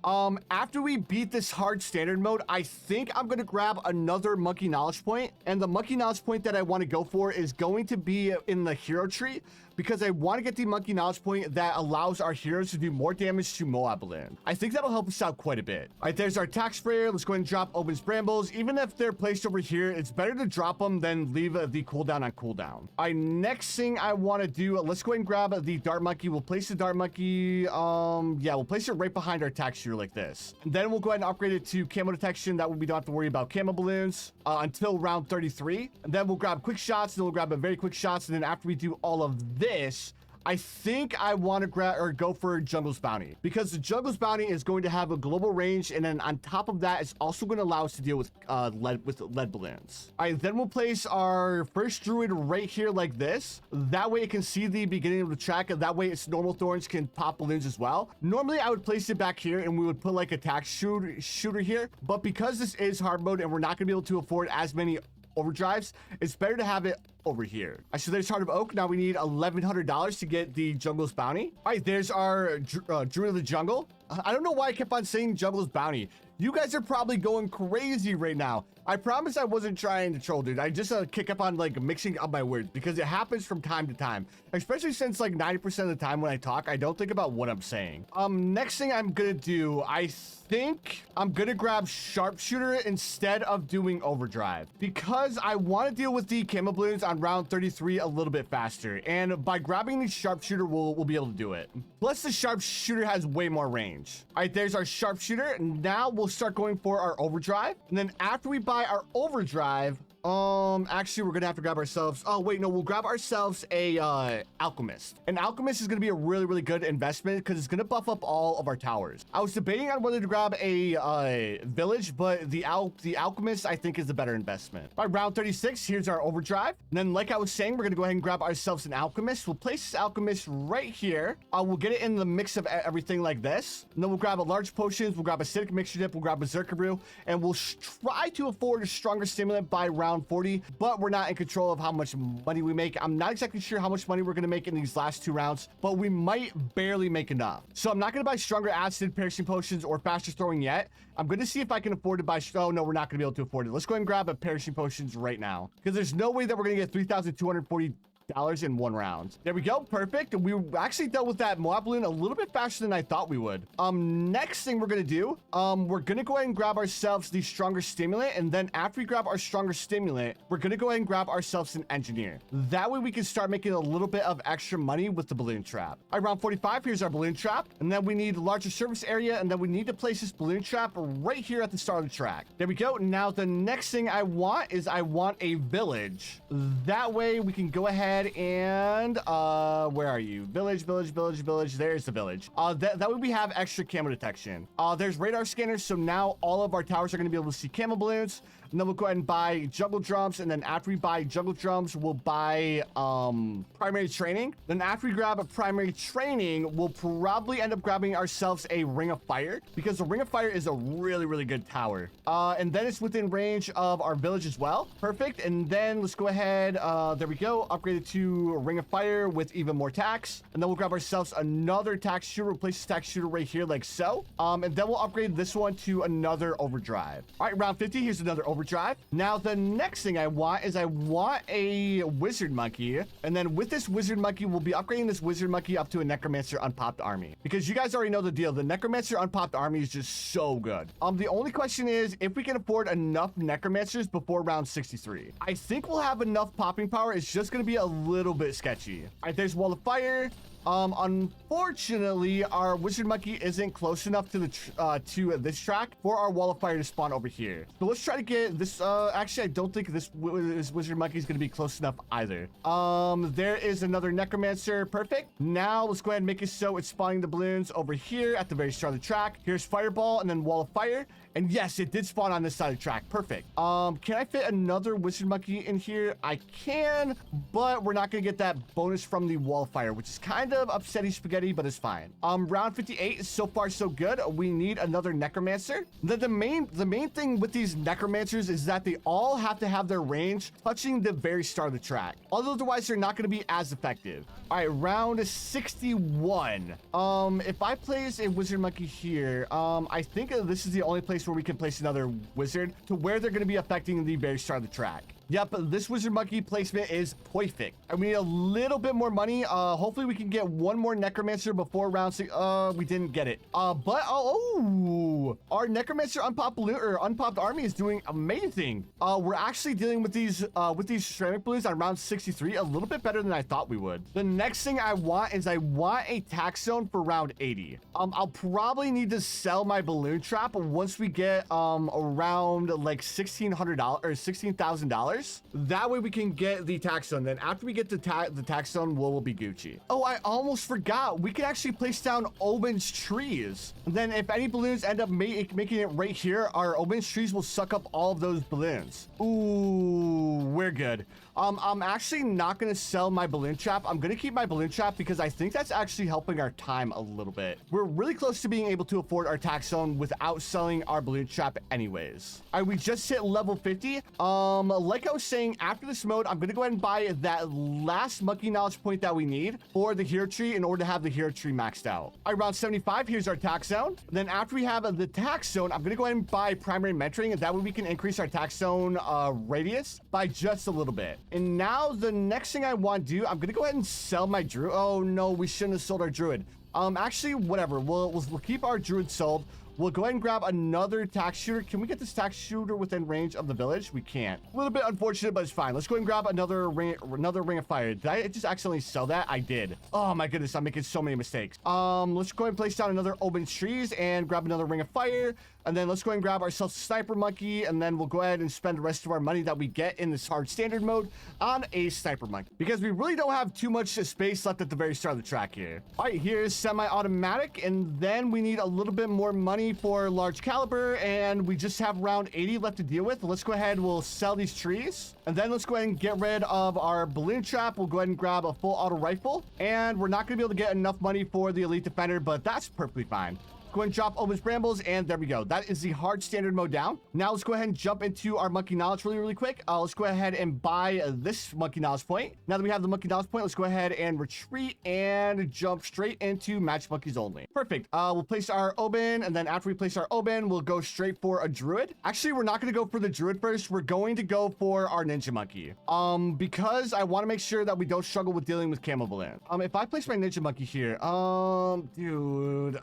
After we beat this hard standard mode, I think I'm going to grab another monkey knowledge point. And the monkey knowledge point that I want to go for is going to be in the hero tree, because I want to get the monkey knowledge point that allows our heroes to do more damage to Moab balloon. I think that'll help us out quite a bit. All right, there's our attack sprayer. Let's go ahead and drop Oban's Brambles. Even if they're placed over here, it's better to drop them than leave the cooldown on cooldown. All right, next thing I want to do, let's go ahead and grab the dart monkey. We'll place the dart monkey. Yeah, we'll place it right behind our attack shooter like this. And then we'll go ahead and upgrade it to camo detection. That way we don't have to worry about camo balloons until round 33. And then we'll grab quick shots, and then we'll grab a very quick shots. And then after we do all of this, I think I want to grab or go for Jungle's Bounty, because the Jungle's Bounty is going to have a global range, and then on top of that, it's also going to allow us to deal with lead balloons. All right, then we'll place our first druid right here like this. That way it can see the beginning of the track, and that way its normal thorns can pop balloons as well. Normally I would place it back here, and we would put like attack shooter here, but because this is hard mode and we're not going to be able to afford as many overdrives, it's better to have it over here. So there's Heart of Oak. Now we need $1,100 to get the Jungle's Bounty. All right, there's our Druid of the Jungle. I don't know why I kept on saying Jungle's Bounty. You guys are probably going crazy right now. I promise I wasn't trying to troll, dude. I just kick up on like mixing up my words because it happens from time to time, especially since like 90% of the time when I talk, I don't think about what I'm saying. Next thing I'm gonna do, I think I'm gonna grab Sharpshooter instead of doing Overdrive, because I want to deal with the camo balloons on round 33 a little bit faster, and by grabbing the Sharpshooter we'll be able to do it. Plus the Sharpshooter has way more range. All right, there's our Sharpshooter. Now we'll start going for our Overdrive, and then after we buy buy our overdrive. Actually, we're gonna have to grab ourselves. Oh, wait, no, we'll grab ourselves a alchemist. An alchemist is gonna be a really, really good investment because it's gonna buff up all of our towers. I was debating on whether to grab a village, but the alchemist I think is the better investment. By round 36, here's our overdrive. And then, like I was saying, we're gonna go ahead and grab ourselves an alchemist. We'll place this alchemist right here. We'll get it in the mix of everything like this. And then we'll grab a large potions. We'll grab a acidic mixture dip. We'll grab a berserker brew, and we'll try to afford a stronger stimulant by round 40, but we're not in control of how much money we make. I'm not exactly sure how much money we're going to make in these last 2 rounds, but we might barely make enough. So I'm not going to buy stronger acid, perishing potions, or faster throwing yet. I'm going to see if I can afford to buy. Oh, no, we're not going to be able to afford it. Let's go ahead and grab a perishing potions right now, because there's no way that we're going to get $3,240 in 1 round. There we go. Perfect. We actually dealt with that Moab balloon a little bit faster than I thought we would. Next thing we're gonna do, we're gonna go ahead and grab ourselves the stronger stimulant, and then after we grab our stronger stimulant, we're gonna go ahead and grab ourselves an engineer. That way we can start making a little bit of extra money with the balloon trap. All right, round 45, here's our balloon trap, and then we need larger surface area, and then we need to place this balloon trap right here at the start of the track. There we go. Now the next thing I want is I want a village. That way we can go ahead and where are you? Village. There's the village. That way we have extra camo detection. There's radar scanners, so now all of our towers are going to be able to see camo balloons. And then we'll go ahead and buy jungle drums, and then after we buy jungle drums, we'll buy primary training. Then after we grab a primary training, we'll probably end up grabbing ourselves a ring of fire, because the ring of fire is a really, really good tower. And then it's within range of our village as well. Perfect. And then let's go ahead, there we go, upgrade it to a ring of fire with even more tax. And then we'll grab ourselves another tax shooter, replace this tax shooter right here like so. And then we'll upgrade this one to another overdrive. All right, round 50, here's another overdrive. Now the next thing I want is I want a wizard monkey, and then with this wizard monkey we'll be upgrading this wizard monkey up to a necromancer unpopped army, because you guys already know the deal. The necromancer unpopped army is just so good. The only question is if we can afford enough necromancers before round 63. I think we'll have enough popping power. It's just going to be a little bit sketchy. All right, there's wall of fire. Unfortunately, our wizard monkey isn't close enough to the this track for our wall of fire to spawn over here. So let's try to get this. Actually, I don't think this wizard monkey is going to be close enough either. There is another necromancer. Perfect. Now let's go ahead and make it so it's spawning the balloons over here at the very start of the track. Here's fireball and then wall of fire. And yes, it did spawn on this side of the track. Perfect. Can I fit another wizard monkey in here? I can, but we're not going to get that bonus from the wall of fire, which is kind of upsetting spaghetti, but it's fine. Round 58 is so far so good. We need another necromancer. The main thing with these necromancers is that they all have to have their range touching the very start of the track. Otherwise, they're not going to be as effective. All right, round 61. If I place a wizard monkey here, I think this is the only place where we can place another wizard to where they're going to be affecting the very start of the track. Yep, this wizard monkey placement is perfect. I need a little bit more money. Hopefully we can get one more necromancer before round 6. We didn't get it. But our necromancer unpopped army is doing amazing. We're actually dealing with these ceramic balloons on round 63 a little bit better than I thought we would. The next thing I want is I want a tax zone for round 80. I'll probably need to sell my balloon trap once we get around like $1,600 or $16,000. That way we can get the tax zone. Then after we get the tax zone, we'll be Gucci. Oh, I almost forgot. We can actually place down Oben's trees. And then if any balloons end up making it right here, our Oben's trees will suck up all of those balloons. Ooh, we're good. I'm actually not going to sell my balloon trap. I'm going to keep my balloon trap because I think that's actually helping our time a little bit. We're really close to being able to afford our tax zone without selling our balloon trap anyways. All right, we just hit level 50. Like I was saying, after this mode, I'm going to go ahead and buy that last monkey knowledge point that we need for the hero tree in order to have the hero tree maxed out. All right, round 75, here's our tax zone. Then after we have the tax zone, I'm going to go ahead and buy primary mentoring, and that way we can increase our tax zone radius by just a little bit. And now the next thing I want to do, I'm going to go ahead and sell my druid. Oh no, we shouldn't have sold our druid. Actually, whatever. We'll keep our druid sold. We'll go ahead and grab another tax shooter. Can we get this tax shooter within range of the village? We can't. A little bit unfortunate, but it's fine. Let's go ahead and grab another ring of fire. Did I just accidentally sell that? I did. Oh my goodness, I'm making so many mistakes. Let's go ahead and place down another Oben's trees and grab another ring of fire. And then let's go ahead and grab ourselves a sniper monkey, and then we'll go ahead and spend the rest of our money that we get in this hard standard mode on a sniper monkey, because we really don't have too much space left at the very start of the track here. All right, here's semi-automatic, and then we need a little bit more money for large caliber, and we just have around 80 left to deal with. Let's go ahead, we'll sell these trees, and then let's go ahead and get rid of our balloon trap. We'll go ahead and grab a full auto rifle, and we're not going to be able to get enough money for the elite defender, but that's perfectly fine. Go ahead and drop Omen's Brambles, and there we go. That is the hard standard mode down. Now let's go ahead and jump into our monkey knowledge really quick. Let's go ahead and buy this monkey knowledge point. Now that we have the monkey knowledge point, let's go ahead and retreat and jump straight into match monkeys only. Perfect. We'll place our Oben, and then after we place our Oben, we'll go straight for a druid. Actually, we're not going to go for the druid first. We're going to go for our ninja monkey. Because I want to make sure that we don't struggle with dealing with camo balloon. If I place my ninja monkey here, dude,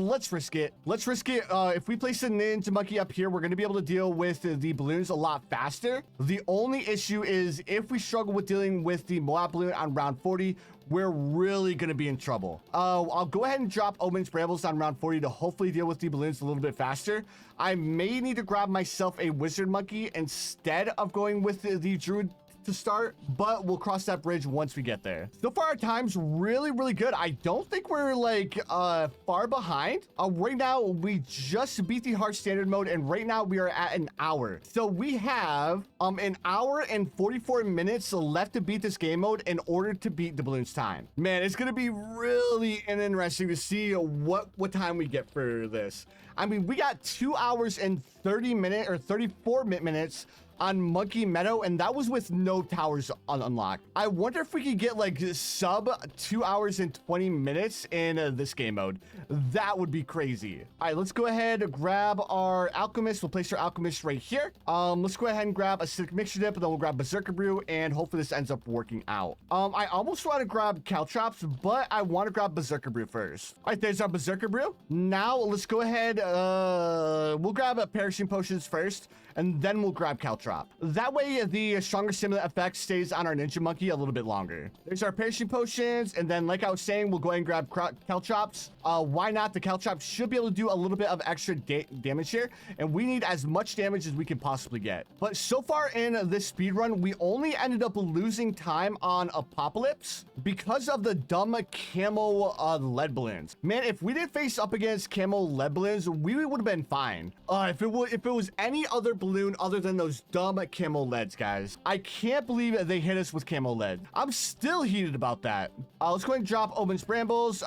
let's risk it. Let's risk it. If we place the ninja monkey up here, we're going to be able to deal with the balloons a lot faster. The only issue is if we struggle with dealing with the Moab balloon on round 40, we're really going to be in trouble. I'll go ahead and drop Omen's Brambles on round 40 to hopefully deal with the balloons a little bit faster. I may need to grab myself a wizard monkey instead of going with the druid to start, but we'll cross that bridge once we get there. So far, our time's really good. I don't think we're like far behind. Right now, we just beat the hard standard mode, and right now we are at an hour. So we have an hour and 44 minutes left to beat this game mode in order to beat the balloons time. Man, it's gonna be really interesting to see what time we get for this. I mean, we got 2 hours and 30 minutes or 34 minutes on Monkey Meadow, and that was with no towers unlocked. I wonder if we could get like sub 2 hours and 20 minutes in this game mode. That would be crazy. All right, let's go ahead and grab our alchemist. We'll place our alchemist right here. Let's go ahead and grab a sick mixture dip, and then we'll grab berserker brew, and hopefully this ends up working out. I almost want to grab caltrops, but I want to grab berserker brew first. All right, there's our berserker brew. Now let's go ahead. We'll grab perishing potions first, and then we'll grab caltrop. That way, the stronger stimulant effect stays on our ninja monkey a little bit longer. There's our perishing potions, and then like I was saying, we'll go ahead and grab caltrops. Why not? The caltrops should be able to do a little bit of extra damage here, and we need as much damage as we can possibly get. But so far in this speed run, we only ended up losing time on Apopalypse because of the dumb camo lead balloons. Man, if we didn't face up against camo lead balloons, we would have been fine. If it was any other balloon other than those dumb camo leads, guys. I can't believe they hit us with camo lead. I'm still heated about that. Let's go ahead and drop Omen's Brambles.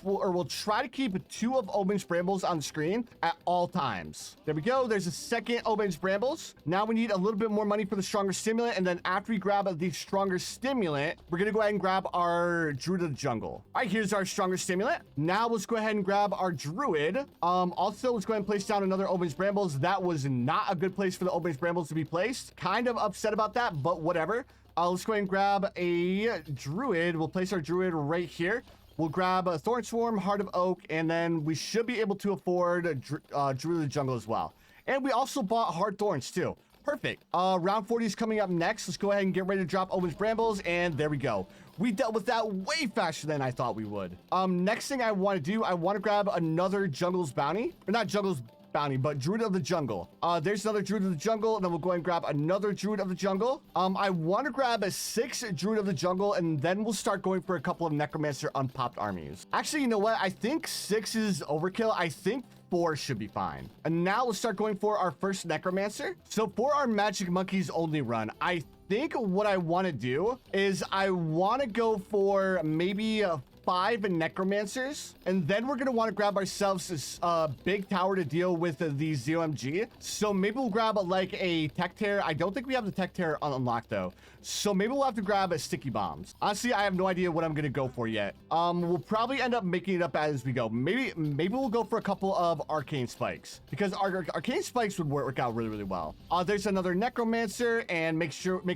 We'll try to keep 2 of Omen's Brambles on the screen at all times. There we go. There's a second Omen's Brambles. Now we need a little bit more money for the stronger stimulant, and then after we grab the stronger stimulant, we're gonna go ahead and grab our Druid of the Jungle. All right, here's our stronger stimulant. Now let's go ahead and grab our Druid. Also, let's go ahead and place down another Omen's Brambles. That was not a good place for the Omen's Brambles to be placed. Kind of upset about that, but whatever. Let's go ahead and grab a Druid. We'll place our Druid right here. We'll grab a Thorn Swarm, Heart of Oak, and then we should be able to afford a Druid of the Jungle as well. And we also bought Hard Thorns too. Perfect. Round 40 is coming up next. Let's go ahead and get ready to drop Omen's Brambles, and there we go. We dealt with that way faster than I thought we would. Next thing I want to do, I want to grab another Jungle's Bounty. Or not Jungle's Bounty, but Druid of the Jungle. There's another Druid of the Jungle, and then we'll go and grab another Druid of the Jungle. I want to grab a 6 Druid of the Jungle, and then we'll start going for a couple of Necromancer unpopped armies. Actually, you know what? I think 6 is overkill. I think 4 should be fine. And now let's start going for our first Necromancer. So for our Magic Monkeys only run, I think what I want to do is I want to go for maybe 5 Necromancers, and then we're gonna want to grab ourselves this big tower to deal with the ZOMG. So maybe we'll grab like a Tech Tear. I don't think we have the Tech Tear unlocked though, so maybe we'll have to grab a Sticky Bombs. Honestly, I have no idea what I'm gonna go for yet. We'll probably end up making it up as we go. Maybe we'll go for a couple of Arcane Spikes, because our Arcane Spikes would work out really well. There's another Necromancer, and make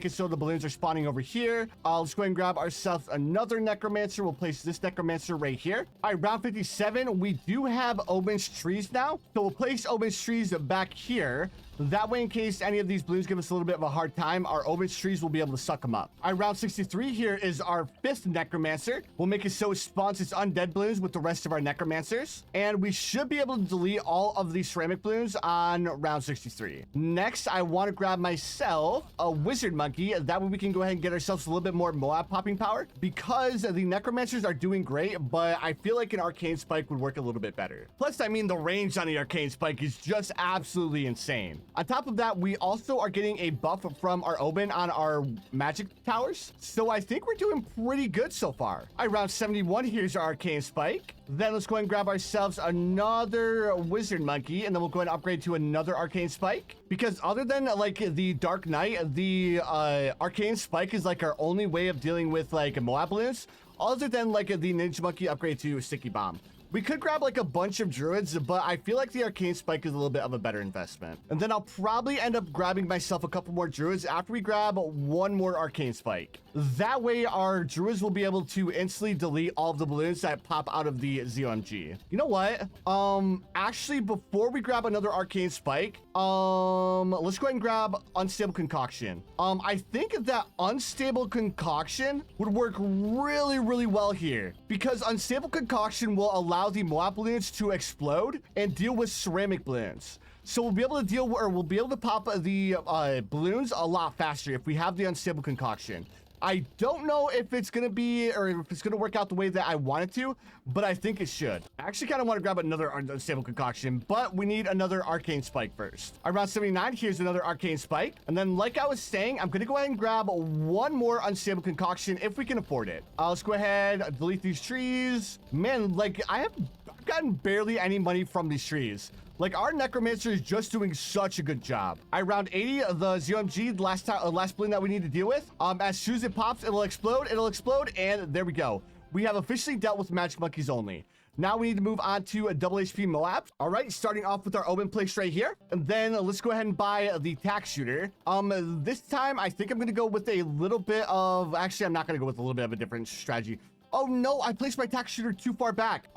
it so the balloons are spawning over here. Let's go ahead and grab ourselves another Necromancer. We'll place this this necromancer right here. All right, round 57, we do have Oben's trees now. So we'll place Oben's trees back here. That way, in case any of these balloons give us a little bit of a hard time, our Oben's trees will be able to suck them up. All right, round 63 here is our 5th necromancer. We'll make it so it spawns its undead balloons with the rest of our necromancers. And we should be able to delete all of these ceramic balloons on round 63. Next, I want to grab myself a wizard monkey. That way we can go ahead and get ourselves a little bit more Moab popping power, because the necromancers are doing great, but I feel like an arcane spike would work a little bit better. Plus, I mean, the range on the arcane spike is just absolutely insane. On top of that, we also are getting a buff from our Oben on our magic towers. So I think we're doing pretty good so far. All right, round 71, here's our arcane spike. Then let's go ahead and grab ourselves another wizard monkey, and then we'll go ahead and upgrade to another arcane spike. Because other than like the Dark Knight, the arcane spike is like our only way of dealing with like Moab balloons, other than like the ninja monkey upgrade to sticky bomb. We could grab like a bunch of druids, but I feel like the arcane spike is a little bit of a better investment. And then I'll probably end up grabbing myself a couple more druids after we grab one more arcane spike. That way our druids will be able to instantly delete all of the balloons that pop out of the ZOMG. You know what? Actually, before we grab another arcane spike, let's go ahead and grab unstable concoction. I think that unstable concoction would work really, really well here, because unstable concoction will allow the Moab balloons to explode and deal with ceramic balloons. So we'll be able to deal, or we'll be able to pop the balloons a lot faster if we have the unstable concoction. I don't know if it's going to be, or if it's going to work out the way that I want it to, but I think it should. I actually kind of want to grab another unstable concoction, but we need another arcane spike first. Around 79, here's another arcane spike. And then, like I was saying, I'm going to go ahead and grab one more unstable concoction if we can afford it. Let's go ahead, delete these trees. Man, like I've gotten barely any money from these trees. Like, our necromancer is just doing such a good job. Round 80, the ZOMG, last balloon that we need to deal with. As soon as it pops, it'll explode, and there we go. We have officially dealt with magic monkeys only. Now we need to move on to a double HP Moab. All right, starting off with our Oben place right here. And then let's go ahead and buy the tack shooter. This time, I think I'm going to go with a little bit of... Actually, I'm not going to go with a little bit of a different strategy. Oh no, I placed my tack shooter too far back.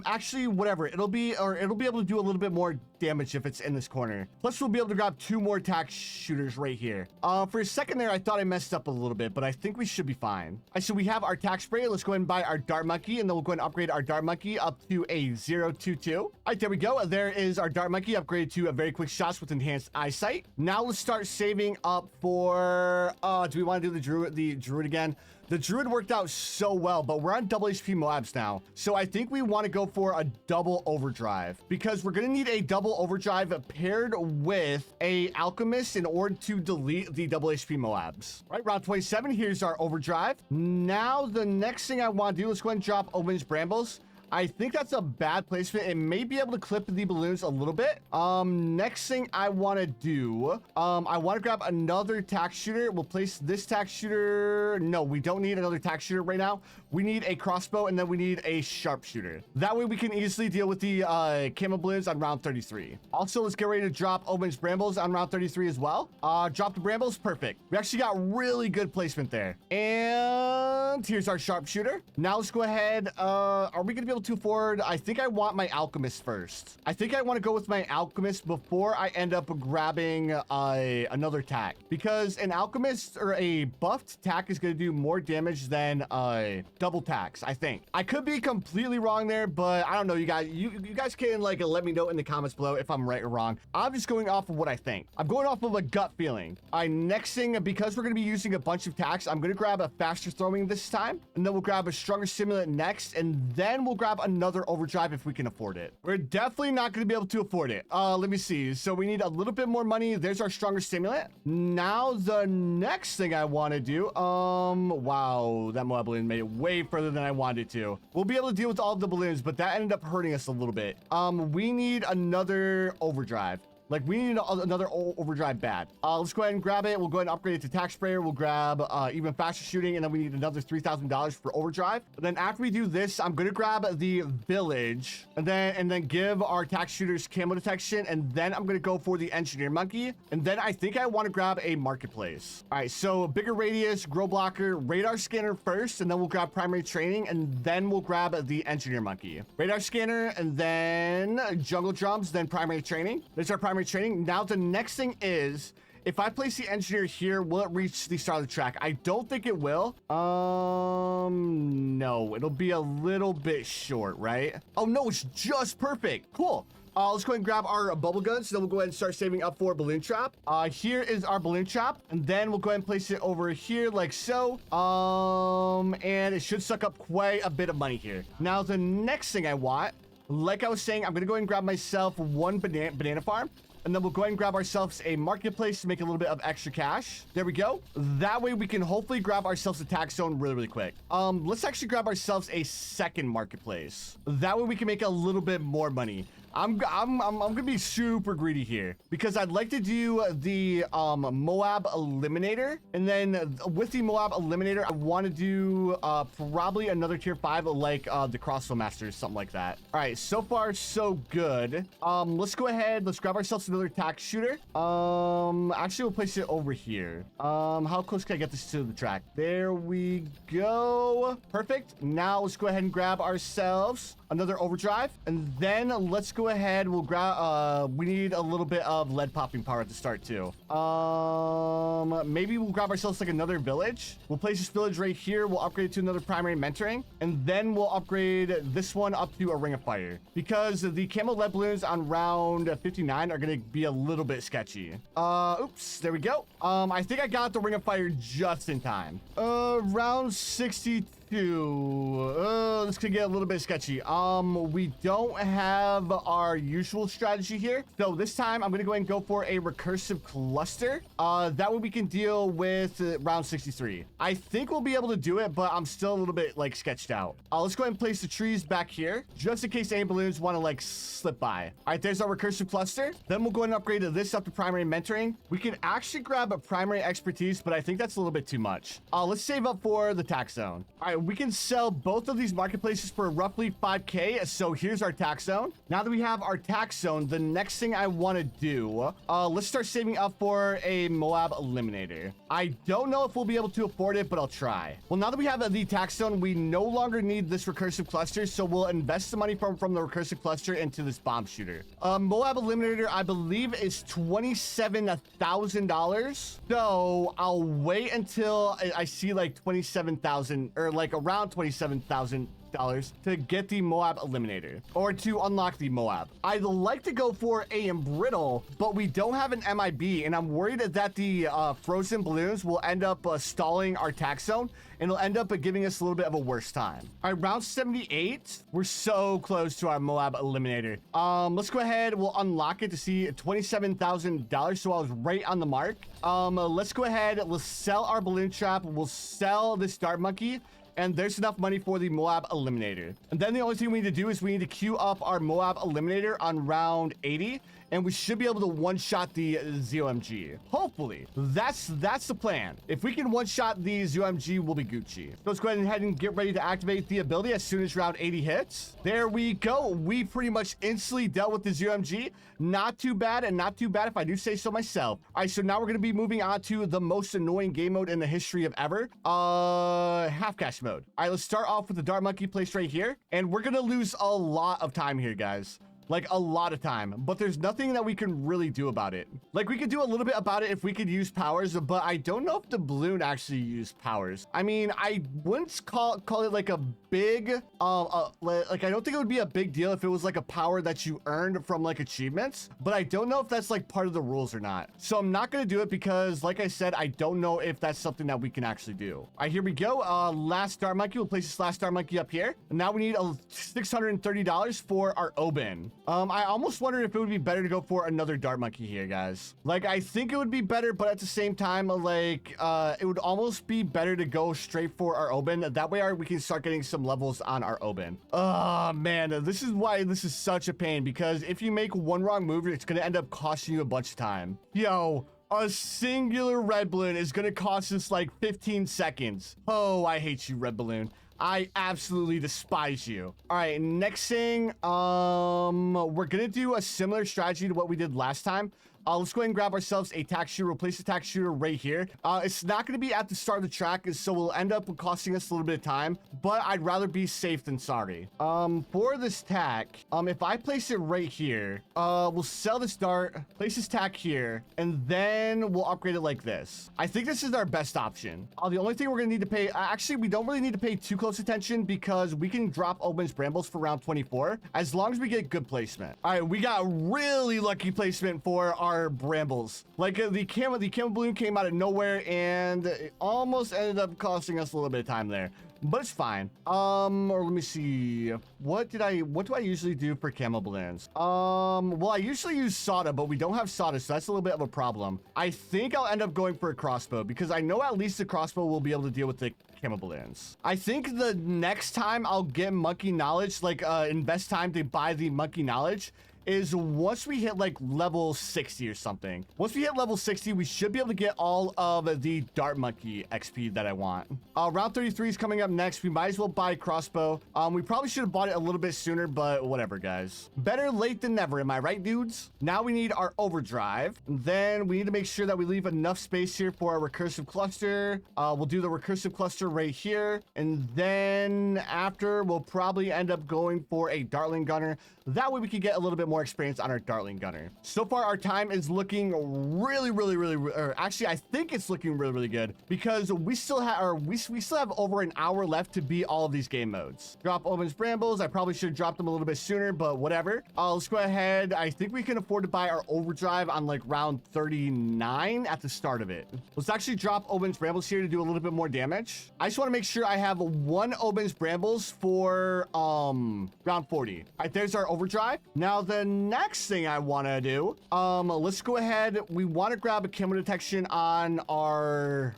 Actually, whatever. It'll be able to do a little bit more damage if it's in this corner. Plus, we'll be able to grab 2 more tack shooters right here. For a second there, I thought I messed up a little bit, but I think we should be fine. So we have our tack spray. Let's go ahead and buy our dart monkey, and then we'll go ahead and upgrade our dart monkey up to a 022. All right, there we go. There is our dart monkey upgraded to a very quick shots with enhanced eyesight. Now let's start saving up for, do we want to do the druid again? The druid worked out so well, but we're on double HP Moabs now. So I think we want to go for a double overdrive, because we're going to need a double overdrive paired with a alchemist in order to delete the double HP Moabs. All right, round 27, here's our overdrive. Now the next thing I want to do, let's go ahead and drop Oben's brambles. I think that's a bad placement. It may be able to clip the balloons a little bit. Next thing I want to do, I want to grab another tack shooter. We'll place this tack shooter. No, we don't need another tack shooter right now. We need a crossbow, and then we need a sharpshooter. That way we can easily deal with the camo balloons on round 33. Also, let's get ready to drop Oben's brambles on round 33 as well. Drop the brambles. Perfect. We actually got really good placement there. And here's our sharpshooter. Now let's go ahead. Are we going to be able to afford? I think I want my alchemist first. I think I want to go with my alchemist before I end up grabbing another tack, because an alchemist or a buffed tack is going to do more damage than double tacks. I think I could be completely wrong there, but I don't know. You guys can like let me know in the comments below if I'm right or wrong. I'm just going off of what I think. I'm going off of a gut feeling. Next thing, because we're going to be using a bunch of tacks, I'm going to grab a faster throwing this time, and then we'll grab a stronger stimulant next, and then we'll grab another overdrive if we can afford it. We're definitely not going to be able to afford it. Let me see. So we need a little bit more money. There's our stronger stimulant. Now the next thing I want to do, wow, that Moab balloon made it way further than I wanted it to. We'll be able to deal with all of the balloons, but that ended up hurting us a little bit. We need another overdrive. Like, we need another overdrive bad. Let's go ahead and grab it. We'll go ahead and upgrade it to tac sprayer. We'll grab even faster shooting, and then we need another $3,000 for overdrive. And then after we do this, I'm gonna grab the village, and then give our tac shooters camo detection, and then I'm gonna go for the engineer monkey, and then I think I want to grab a marketplace. All right, so bigger radius, grow blocker, radar scanner first, and then we'll grab primary training, and then we'll grab the engineer monkey. Radar scanner, and then jungle drums, then primary training. There's our primary training. Now the next thing is, if I place the engineer here, will it reach the start of the track? I don't think it will. No, it'll be a little bit short, right? Oh no, it's just perfect. Cool. Let's go ahead and grab our bubble guns. Then we'll go ahead and start saving up for balloon trap. Here is our balloon trap, and then we'll go ahead and place it over here like so. And it should suck up quite a bit of money here. Now the next thing I want, like I was saying, I'm gonna go ahead and grab myself one banana farm. And then we'll go ahead and grab ourselves a marketplace to make a little bit of extra cash. There we go. That way we can hopefully grab ourselves a tax zone really quick. Let's actually grab ourselves a second marketplace. That way we can make a little bit more money. I'm gonna be super greedy here because I'd like to do the Moab eliminator, and then with the Moab eliminator I want to do probably another tier 5 like the crossbow masters, something like that. All right, so far so good. Let's go ahead, let's grab ourselves another tax shooter. Actually we'll place it over here. How close can I get this to the track? There we go. Perfect. Now let's go ahead and grab ourselves another overdrive, and then let's go ahead, we'll grab we need a little bit of lead popping power at the start too. Maybe we'll grab ourselves like another village. We'll place this village right here. We'll upgrade it to another primary mentoring, and then we'll upgrade this one up to a ring of fire because the camo lead balloons on round 59 are gonna be a little bit sketchy. Oops, there we go. I think I got the ring of fire just in time. Round 62. This could get a little bit sketchy. We don't have our usual strategy here, so this time I'm gonna go ahead and go for a recursive cluster. That way we can deal with round 63. I think we'll be able to do it, but I'm still a little bit like sketched out. Let's go ahead and place the trees back here just in case any balloons want to like slip by. All right, there's our recursive cluster. Then we'll go ahead and upgrade this up to primary mentoring. We can actually grab a primary expertise, but I think that's a little bit too much. Let's save up for the tax zone. All right, we can sell both of these marketplaces for roughly 5K. So here's our tax zone. Now that we have our tax zone, the next thing I want to do, let's start saving up for a Moab eliminator. I don't know if we'll be able to afford it, but I'll try. Well, now that we have the tax zone, we no longer need this recursive cluster, so we'll invest the money from the recursive cluster into this bomb shooter. Moab eliminator, I believe, is $27,000. So I'll wait until I see like 27,000 or like around $27,000 to get the Moab eliminator or to unlock the Moab. I'd like to go for a embrittle, but we don't have an MIB, and I'm worried that the frozen balloons will end up stalling our tax zone, and it'll end up giving us a little bit of a worse time. All right, round 78. We're so close to our Moab eliminator. Let's go ahead. We'll unlock it to see $27,000. So I was right on the mark. Let's go ahead. Let's sell our balloon trap. We'll sell this dart monkey, and there's enough money for the Moab eliminator. And then the only thing we need to do is we need to queue up our Moab eliminator on round 80, and we should be able to one-shot the ZOMG. Hopefully. That's the plan. If we can one-shot the ZOMG, we'll be Gucci. So let's go ahead and get ready to activate the ability as soon as round 80 hits. There we go. We pretty much instantly dealt with the ZOMG. Not too bad, and not too bad if I do say so myself. All right, so now we're going to be moving on to the most annoying game mode in the history of ever. Half cash mode. All right, let's start off with the dart monkey placed right here, and we're going to lose a lot of time here, guys. Like a lot of time, but there's nothing that we can really do about it. Like we could do a little bit about it if we could use powers, but I don't know if the balloon actually used powers. I mean, I wouldn't call it like a big, like I don't think it would be a big deal if it was like a power that you earned from like achievements, but I don't know if that's like part of the rules or not. So I'm not going to do it because like I said, I don't know if that's something that we can actually do. All right, here we go. Last star monkey. We'll place this last star monkey up here. And now we need $630 for our Oben. I almost wondered if it would be better to go for another dart monkey here, guys. Like, I think it would be better, but at the same time, like, it would almost be better to go straight for our Oben. That way we can start getting some levels on our Oben. Oh, man, this is why this is such a pain, because if you make one wrong move, it's going to end up costing you a bunch of time. Yo, a singular red balloon is going to cost us like 15 seconds. Oh, I hate you, red balloon. I absolutely despise you. All right, next thing, we're gonna do a similar strategy to what we did last time. Let's go ahead and grab ourselves a tack shooter. We'll place the tack shooter right here. It's not going to be at the start of the track, so we'll end up costing us a little bit of time, but I'd rather be safe than sorry. For this tack, if I place it right here, we'll sell this dart, place this tack here, and then we'll upgrade it like this. I think this is our best option. The only thing we're going to need to pay, actually, we don't really need to pay too close attention because we can drop Oben's Brambles for round 24 as long as we get good placement. All right, we got really lucky placement for our brambles. Like the camel balloon came out of nowhere and it almost ended up costing us a little bit of time there, but it's fine. Or let me see, what do I usually do for camel balloons? Well, I usually use soda, but we don't have soda, so that's a little bit of a problem. I think I'll end up going for a crossbow because I know at least the crossbow will be able to deal with the camel balloons. I think the next time I'll get monkey knowledge, like invest time to buy the monkey knowledge, is once we hit like level 60 or something. Once we hit level 60, we should be able to get all of the dart monkey XP that I want. Round 33 is coming up next. We might as well buy a crossbow. We probably should have bought it a little bit sooner, but whatever, guys. Better late than never, am I right, dudes? Now we need our overdrive. Then we need to make sure that we leave enough space here for our recursive cluster. We'll do the recursive cluster right here. And then after, we'll probably end up going for a Dartling Gunner. That way we can get a little bit more experience on our Dartling Gunner. So far, our time is looking really, or actually, I think it's looking really good because we still have, we still have over an hour left to beat all of these game modes. Drop Oben's Brambles. I probably should have dropped them a little bit sooner, but whatever. Let's go ahead. I think we can afford to buy our overdrive on like round 39 at the start of it. Let's actually drop Oben's Brambles here to do a little bit more damage. I just want to make sure I have one Oben's Brambles for round 40. All right, there's our overdrive. Now the next thing I want to do, let's go ahead. We want to grab a camo detection on our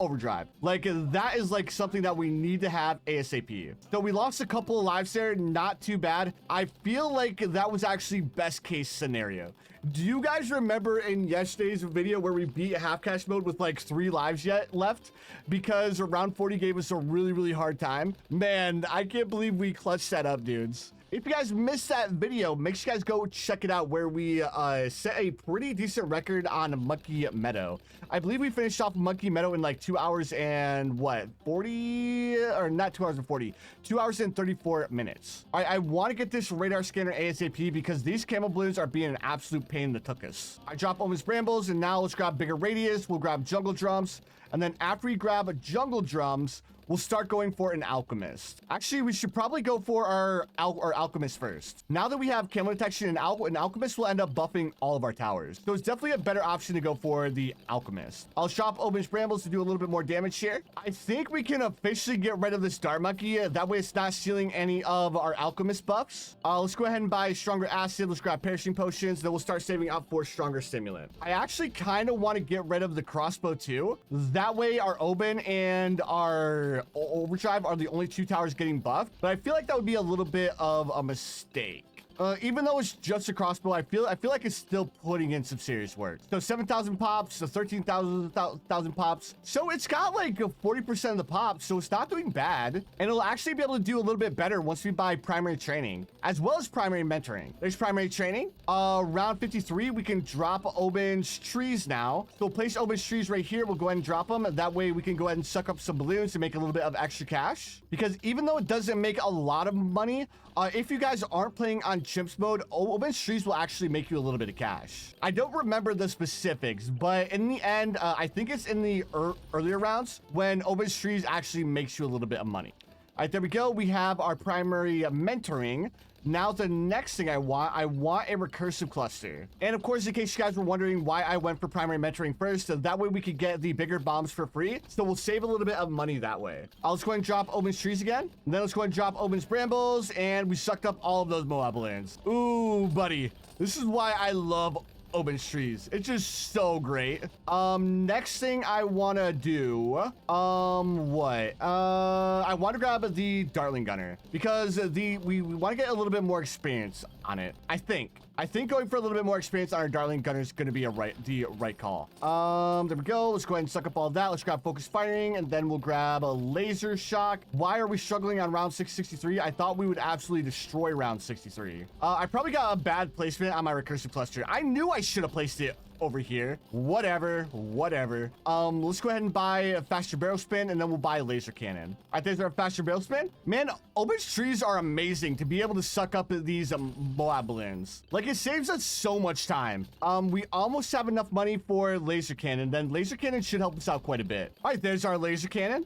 overdrive. Like that is like something that we need to have ASAP. So we lost a couple of lives there, not too bad. I feel like that was actually best case scenario. Do you guys remember in yesterday's video where we beat half cash mode with like 3 lives yet left because round 40 gave us a really hard time? Man, I can't believe we clutched that up, dudes. If you guys missed that video, make sure you guys go check it out where we set a pretty decent record on Monkey Meadow. I believe we finished off Monkey Meadow in like 2 hours and what, 40, or not 2 hours and 40, 2 hours and 34 minutes. All right, I want to get this radar scanner ASAP because these camel balloons are being an absolute pain in the tuchus. I drop Omen's Brambles and now let's grab bigger radius. We'll grab jungle drums. And then after we grab jungle drums, we'll start going for an alchemist. Actually, we should probably go for our alchemist first. Now that we have camo detection and an alchemist will end up buffing all of our towers. So it's definitely a better option to go for the alchemist. I'll shop Oben's Brambles to do a little bit more damage here. I think we can officially get rid of this dart monkey. That way it's not stealing any of our alchemist buffs. Let's go ahead and buy stronger acid. Let's grab perishing potions. Then we'll start saving up for stronger stimulant. I actually kind of want to get rid of the crossbow too. That way our Oben and our overdrive are the only 2 towers getting buffed, but I feel like that would be a little bit of a mistake. Even though it's just a crossbow, I feel like it's still putting in some serious work. So 7,000 pops, so 13,000 pops. So it's got like 40% of the pops, so it's not doing bad. And it'll actually be able to do a little bit better once we buy primary training, as well as primary mentoring. There's primary training. Round 53, we can drop Oben's trees now. So we'll place Oben's trees right here. We'll go ahead and drop them. That way we can go ahead and suck up some balloons to make a little bit of extra cash. Because even though it doesn't make a lot of money, if you guys aren't playing on Chimps mode, Oben's trees will actually make you a little bit of cash. I don't remember the specifics, but in the end, I think it's in the earlier rounds when Oben's trees actually makes you a little bit of money. All right, there we go. We have our primary mentoring. Now the next thing I want a recursive cluster. And of course, in case you guys were wondering why I went for primary mentoring first, so that way we could get the bigger bombs for free. So we'll save a little bit of money that way. Let's go ahead and drop Oben's trees again. And then let's go ahead and drop Oben's brambles. And we sucked up all of those Moab lands. Ooh, buddy. This is why I love Oben's trees. It's just so great. Next thing I want to do, I want to grab the Dartling Gunner because we want to get a little bit more experience on it. I think going for a little bit more experience on our Dartling Gunner is going to be the right call. There we go. Let's go ahead and suck up all that. Let's grab focus firing, and then we'll grab a laser shock. Why are we struggling on round 663? I thought we would absolutely destroy round 63. I probably got a bad placement on my recursive cluster. I knew I should have placed it over here. Whatever. Let's go ahead and buy a faster barrel spin, and then we'll buy a laser cannon. I think there's a faster barrel spin. Man, Oben's trees are amazing to be able to suck up these Moab balloons. Like, it saves us so much time. We almost have enough money for laser cannon. Then laser cannon should help us out quite a bit. All right, there's our laser cannon.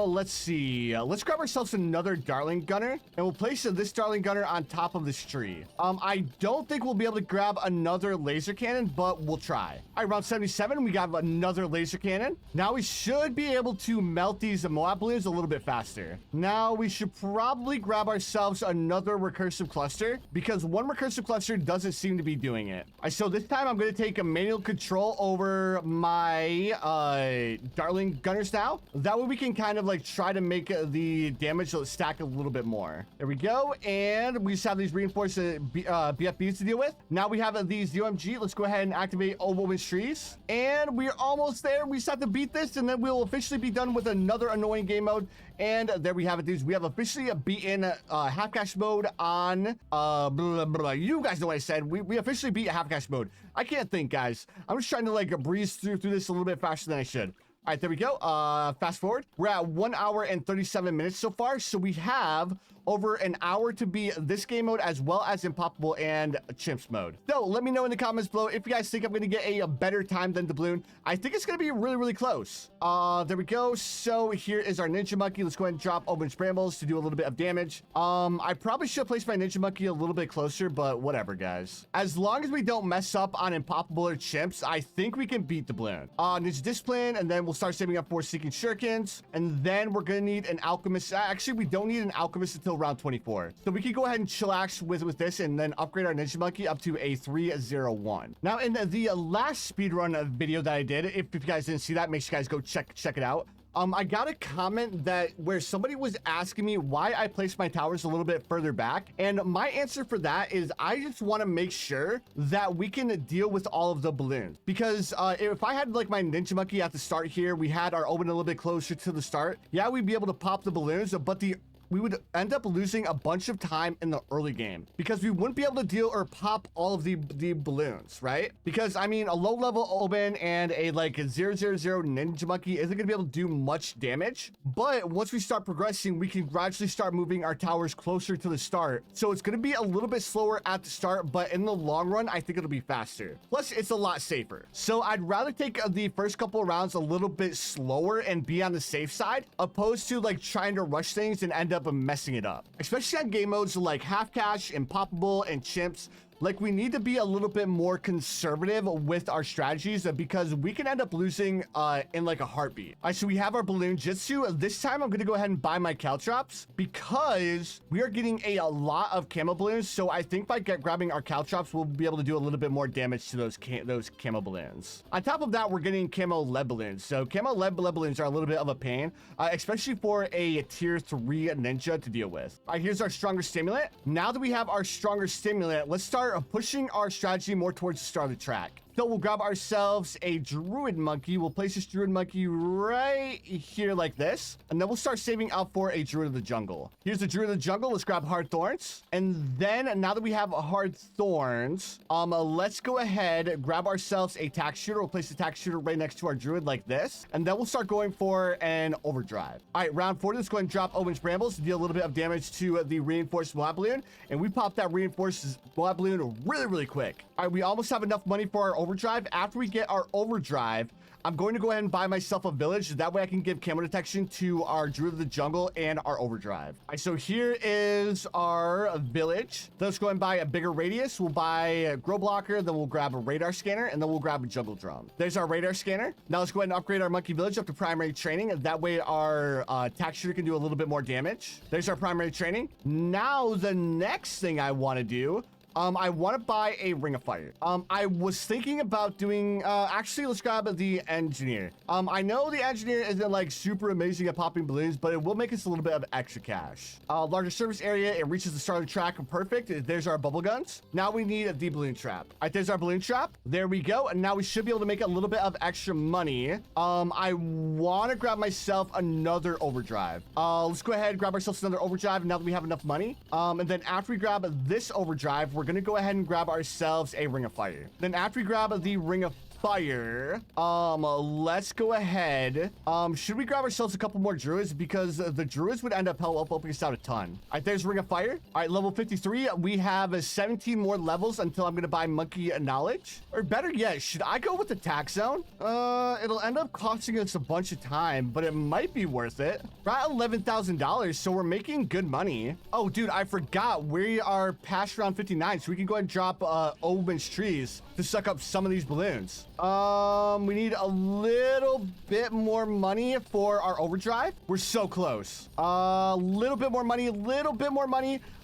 Let's see. Let's grab ourselves another Dartling Gunner, and we'll place this Dartling Gunner on top of this tree. I don't think we'll be able to grab another laser cannon, but we'll try. All right, round 77, we got another laser cannon. Now we should be able to melt these Moab balloons a little bit faster. Now we should probably grab ourselves another recursive cluster because one recursive cluster doesn't seem to be doing it. All right, so this time I'm going to take a manual control over my Dartling Gunners now. That way we can kind of like try to make the damage stack a little bit more. There we go. And we just have these reinforced BFBs to deal with. Now we have these UMG. Let's go ahead and activate Oben's trees. And we're almost there. We just have to beat this, and then we'll officially be done with another annoying game mode. And there we have it, dudes. We have officially beaten half cash mode on you guys know what I said. We officially beat half cash mode. I can't think, guys. I'm just trying to like breeze through this a little bit faster than I should. All right, there we go. Fast forward. We're at 1 hour and 37 minutes so far. So we have over an hour to be this game mode as well as Impoppable and Chimps mode. So let me know in the comments below if you guys think I'm going to get a better time than Bloon. I think it's going to be really, really close. There we go. So here is our Ninja Monkey. Let's go ahead and drop Oben's brambles to do a little bit of damage. I probably should place my Ninja Monkey a little bit closer, but whatever, guys. As long as we don't mess up on Impoppable or Chimps, I think we can beat the Bloon. Ninja Discipline, and then we'll start saving up for Seeking Shurikens, and then we're going to need an Alchemist. Actually, we don't need an Alchemist until round 24. So we can go ahead and chillax with this and then upgrade our Ninja Monkey up to a 301. Now, in the last speedrun video that I did, if you guys didn't see that, make sure you guys go check it out. I got a comment where somebody was asking me why I placed my towers a little bit further back. And my answer for that is I just want to make sure that we can deal with all of the balloons. Because if I had like my Ninja Monkey at the start here, we had our Oben a little bit closer to the start. Yeah, we'd be able to pop the balloons, but we would end up losing a bunch of time in the early game because we wouldn't be able to deal or pop all of the balloons, right? Because I mean, a low level Oben and a like 000 Ninja Monkey isn't gonna be able to do much damage. But once we start progressing, we can gradually start moving our towers closer to the start. So it's gonna be a little bit slower at the start, but in the long run, I think it'll be faster. Plus, it's a lot safer. So I'd rather take the first couple of rounds a little bit slower and be on the safe side, opposed to like trying to rush things and end up messing it up, especially on game modes like half cash, Impoppable, and Chimps. Like, we need to be a little bit more conservative with our strategies because we can end up losing in like a heartbeat. All right, so we have our Balloon Jitsu. This time, I'm going to go ahead and buy my Caltrops because we are getting a lot of camo balloons. So I think by grabbing our Caltrops, we'll be able to do a little bit more damage to those camo balloons. On top of that, we're getting camo lead balloons. So camo lead balloons are a little bit of a pain, especially for a tier 3 ninja to deal with. All right, here's our stronger stimulant. Now that we have our stronger stimulant, let's start pushing our strategy more towards the start of the track. So we'll grab ourselves a Druid Monkey. We'll place this Druid Monkey right here like this. And then we'll start saving up for a Druid of the Jungle. Here's the Druid of the Jungle. Let's grab Hard Thorns. And then now that we have Hard Thorns, let's go ahead, grab ourselves a Tack Shooter. We'll place the Tack Shooter right next to our Druid like this. And then we'll start going for an Overdrive. All right, round 40. Let's go ahead and drop Oben's Brambles to deal a little bit of damage to the Reinforced Moab Balloon. And we pop that Reinforced Moab Balloon really, really quick. All right, we almost have enough money for our overdrive. After we get our overdrive, I'm going to go ahead and buy myself a village. That way I can give camo detection to our Druid of the Jungle and our overdrive. All right, so here is our village. Let's go ahead and buy a bigger radius. We'll buy a grow blocker, then we'll grab a radar scanner, and then we'll grab a jungle drum. There's our radar scanner. Now let's go ahead and upgrade our monkey village up to primary training. That way our tack shooter can do a little bit more damage. There's our primary training. Now the next thing I want to do, I want to buy a ring of fire. I was thinking about doing, actually, let's grab the engineer. I know the engineer isn't like super amazing at popping balloons, but it will make us a little bit of extra cash. Larger surface area, it reaches the start of the track. Perfect. There's our bubble guns. Now we need the balloon trap. All right, there's our balloon trap. There we go. And now we should be able to make a little bit of extra money. I want to grab myself another overdrive. Let's go ahead and grab ourselves another overdrive now that we have enough money. And then after we grab this overdrive, we're going to go ahead and grab ourselves a ring of fire. Then after we grab the ring of fire, let's go ahead. Should we grab ourselves a couple more druids, because the druids would end up helping us out a ton. All right, there's ring of fire. All right, level 53. We have 17 more levels until I'm gonna buy monkey knowledge. Or better yet, should I go with the tax zone? It'll end up costing us a bunch of time, but it might be worth it. We're at $11,000, so we're making good money. Oh, dude, I forgot we are past round 59, so we can go ahead and drop Oben's trees to suck up some of these balloons. We need a little bit more money for our overdrive. We're so close. Little bit more money,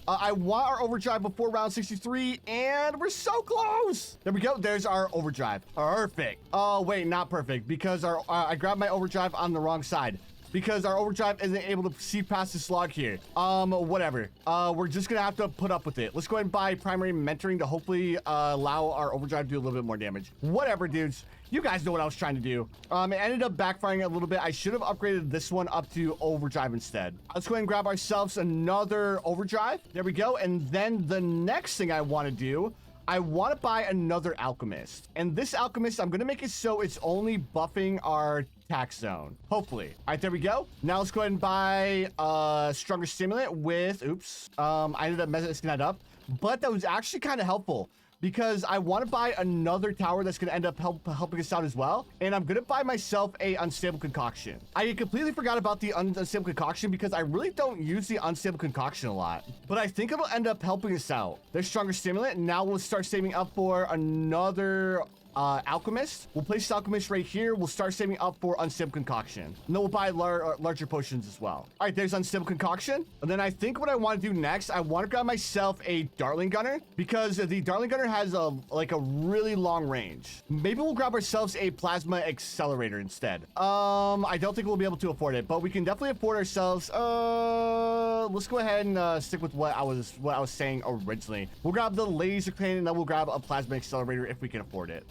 I want our overdrive before round 63, and we're so close. There we go. There's our overdrive. Perfect. Oh, wait, not perfect, because I grabbed my overdrive on the wrong side. Because our overdrive isn't able to see past this log here. Whatever. We're just gonna have to put up with it. Let's go ahead and buy primary mentoring to hopefully allow our overdrive to do a little bit more damage. Whatever, dudes. You guys know what I was trying to do. It ended up backfiring a little bit. I should have upgraded this one up to overdrive instead. Let's go ahead and grab ourselves another overdrive. There we go. And then the next thing I want to do, I want to buy another alchemist. And this alchemist, I'm going to make it so it's only buffing our tax zone. Hopefully. All right, there we go. Now let's go ahead and buy a stronger stimulant with, oops. I ended up messing that up, but that was actually kind of helpful, because I want to buy another tower that's going to end up helping us out as well. And I'm going to buy myself a unstable concoction. I completely forgot about the unstable concoction because I really don't use the unstable concoction a lot, but I think it'll end up helping us out. There's stronger stimulant. Now we'll start saving up for another alchemist. We'll place the alchemist right here. We'll start saving up for unstable concoction, and then we'll buy larger potions as well. All right, there's unstable concoction. And then I think what I want to do next, I want to grab myself a darling gunner, because the darling gunner has a really long range. Maybe we'll grab ourselves a plasma accelerator instead. I don't think we'll be able to afford it, but we can definitely afford ourselves. Let's go ahead and stick with what I was saying originally. We'll grab the laser cannon, and then we'll grab a plasma accelerator if we can afford it.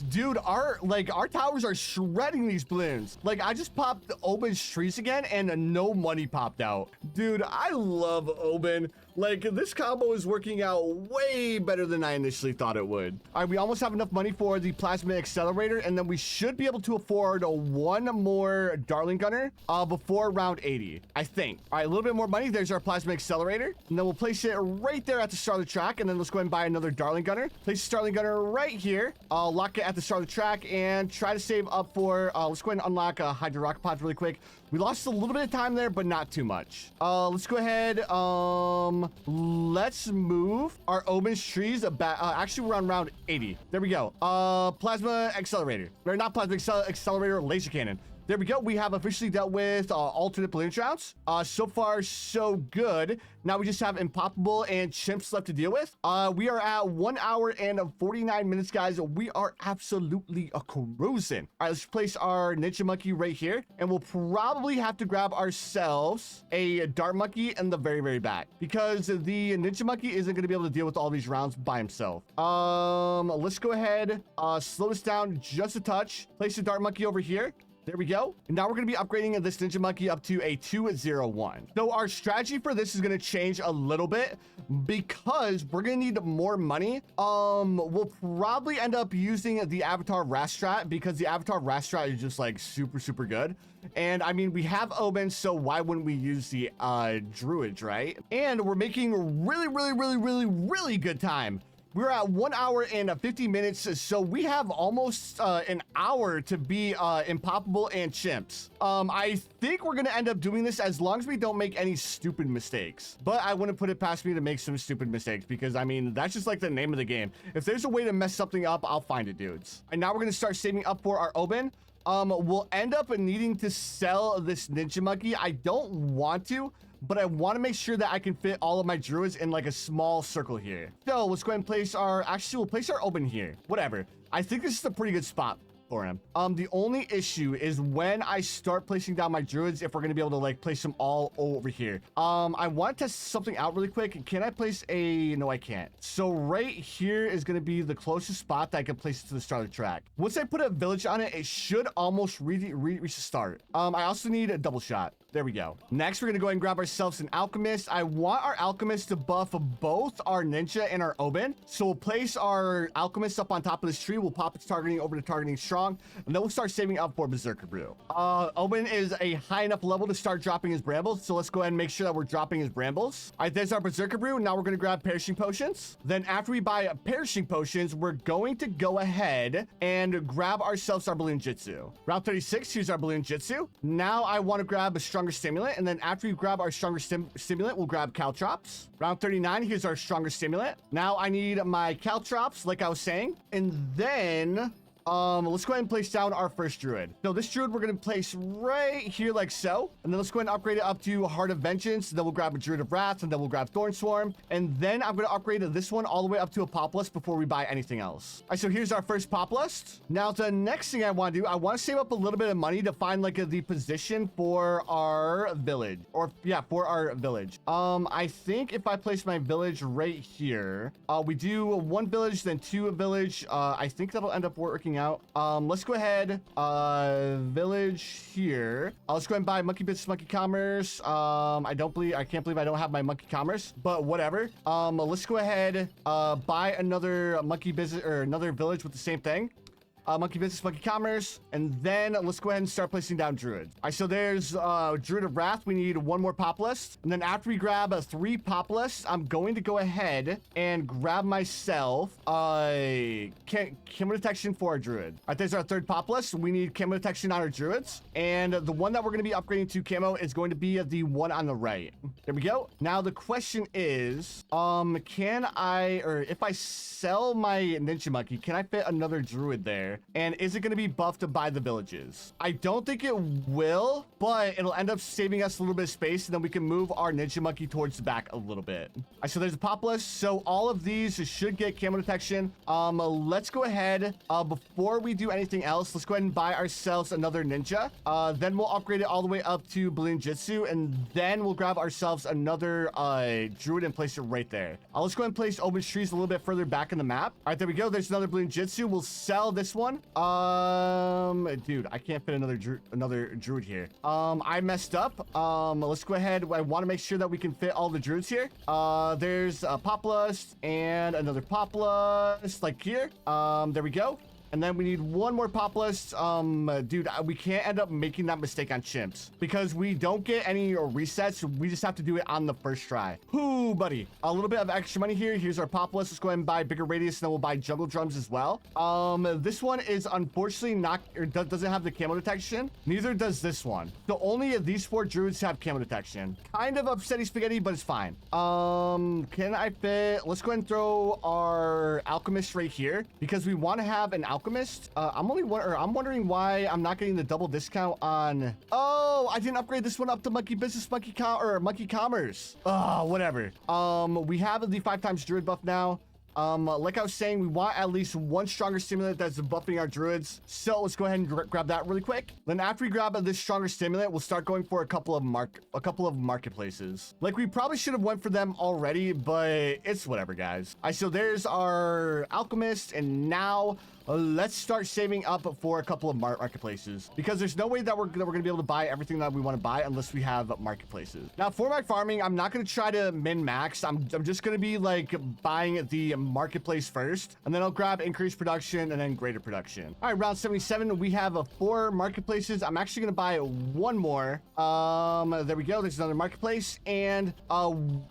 Dude, our towers are shredding these balloons. Like, I just popped Oben's trees again and no money popped out. Dude, I love Oben. Like, this combo is working out way better than I initially thought it would. All right, we almost have enough money for the plasma accelerator, and then we should be able to afford one more darling gunner before round 80, I think. All right, a little bit more money. There's our plasma accelerator, and then we'll place it right there at the start of the track, and then let's go ahead and buy another darling gunner. Place the darling gunner right here. Lock it at the start of the track and try to save up for, let's go ahead and unlock a hydro rocket pod really quick. We lost a little bit of time there, but not too much. Let's go ahead. Let's move our Oben's trees about, actually we're on round 80. There we go. Plasma accelerator, or not plasma accelerator, laser cannon. There we go. We have officially dealt with alternate balloon routes. So far, so good. Now we just have Impoppable and Chimps left to deal with. We are at 1 hour and 49 minutes, guys. We are absolutely cruising. All right, let's place our Ninja Monkey right here. And we'll probably have to grab ourselves a Dart Monkey in the very, very back, because the Ninja Monkey isn't going to be able to deal with all these rounds by himself. Let's go ahead, slow this down just a touch. Place the Dart Monkey over here. There we go. And now we're going to be upgrading this Ninja Monkey up to a 201. So our strategy for this is going to change a little bit, because we're going to need more money. We'll probably end up using the Avatar Rast strat, because the Avatar Rast strat is just like super, super good. And I mean, we have Oben, so why wouldn't we use the Druids, right? And we're making really, really, really, really, really good time. We're at 1 hour and 50 minutes, so we have almost an hour to be Impoppable and Chimps. I think we're gonna end up doing this as long as we don't make any stupid mistakes. But I wouldn't put it past me to make some stupid mistakes because, I mean, that's just like the name of the game. If there's a way to mess something up, I'll find it, dudes. And now we're gonna start saving up for our Oben. We'll end up needing to sell this ninja monkey. I don't want to, but I want to make sure that I can fit all of my druids in like a small circle here. So let's go ahead and place our, actually we'll place our Oben here. Whatever. I think this is a pretty good spot for him. The only issue is when I start placing down my druids, if we're gonna be able to like place them all over here. I want to test something out really quick. Can I place a, no, I can't. So right here is gonna be the closest spot that I can place it to the start of the track. Once I put a village on it, it should almost reach the start. I also need a double shot. There we go. Next, we're gonna go ahead and grab ourselves an alchemist. I want our alchemist to buff both our ninja and our Oben. So we'll place our alchemist up on top of this tree. We'll pop its targeting over to targeting strong, and then we'll start saving up for Berserker Brew. Oben is a high enough level to start dropping his brambles. So let's go ahead and make sure that we're dropping his brambles. All right, there's our Berserker Brew. Now we're gonna grab perishing potions. Then after we buy perishing potions, we're going to go ahead and grab ourselves our Bloons Jitsu. Round 36, here's our Bloons Jitsu. Now I want to grab a stronger stimulant, and then after we grab our stronger stimulant, we'll grab caltrops. Round 39, here's our stronger stimulant. Now I need my caltrops, like I was saying, and then let's go ahead and place down our first druid. So this druid we're going to place right here like so. And then let's go ahead and upgrade it up to Heart of Vengeance. Then we'll grab a Druid of Wrath, and then we'll grab Thorn Swarm. And then I'm going to upgrade this one all the way up to Apopalypse before we buy anything else. All right, so here's our first Apopalypse. Now the next thing I want to do, I want to save up a little bit of money to find like the position for our village. Or yeah, for our village. I think if I place my village right here, we do one village, then two I think that'll end up working out. Let's go ahead, village here. Let's go ahead and buy monkey business, monkey commerce. I can't believe I don't have my monkey commerce, but whatever. Let's go ahead, buy another monkey business or another village with the same thing. Monkey business, monkey commerce, and then let's go ahead and start placing down druids. All right, so there's Druid of Wrath. We need one more pop list, and then after we grab 3 pop lists, I'm going to go ahead and grab myself camo detection for our druid. All right, there's our third pop list. We need camo detection on our druids, and the one that we're going to be upgrading to camo is going to be the one on the right. There we go. Now the question is, can I, or if I sell my ninja monkey, can I fit another druid there? And is it going to be buffed by the villages? I don't think it will, but it'll end up saving us a little bit of space, and then we can move our ninja monkey towards the back a little bit. All right, so there's a pop list. So all of these should get camo detection. Let's go ahead, before we do anything else, let's go ahead and buy ourselves another ninja. Then we'll upgrade it all the way up to Bloons Jitsu, and then we'll grab ourselves another druid and place it right there. Let's go ahead and place Oben trees a little bit further back in the map. All right, there we go. There's another Bloons Jitsu. We'll sell this one. Dude, I can't fit another druid here. I messed up. Let's go ahead. I want to make sure that we can fit all the druids here. There's a Populus and another Populus, like here. There we go. And then we need one more pop list. Dude, we can't end up making that mistake on chimps because we don't get any resets. We just have to do it on the first try. Whoo, buddy. A little bit of extra money here. Here's our pop list. Let's go ahead and buy bigger radius, and then we'll buy jungle drums as well. This one is unfortunately not, or doesn't have the camo detection. Neither does this one. So only these 4 druids have camo detection. Kind of upsetting spaghetti, but it's fine. Can I fit? Let's go ahead and throw our alchemist right here because we want to have an alchemist. I'm wondering why I'm not getting the double discount on. Oh, I didn't upgrade this one up to monkey business, monkey commerce. Oh, whatever. We have the 5x druid buff now. Like I was saying, we want at least one stronger stimulant that's buffing our druids. So let's go ahead and grab that really quick. Then after we grab this stronger stimulant, we'll start going for a couple of marketplaces. Like we probably should have went for them already, but it's whatever, guys. So there's our alchemist, and now let's start saving up for a couple of marketplaces, because there's no way that we're gonna be able to buy everything that we want to buy unless we have marketplaces. Now for my farming, I'm not gonna try to min max. I'm just gonna be like buying the marketplace first, and then I'll grab increased production and then greater production. All right, round 77, we have 4 marketplaces. I'm actually gonna buy 1 more. There we go. There's another marketplace, and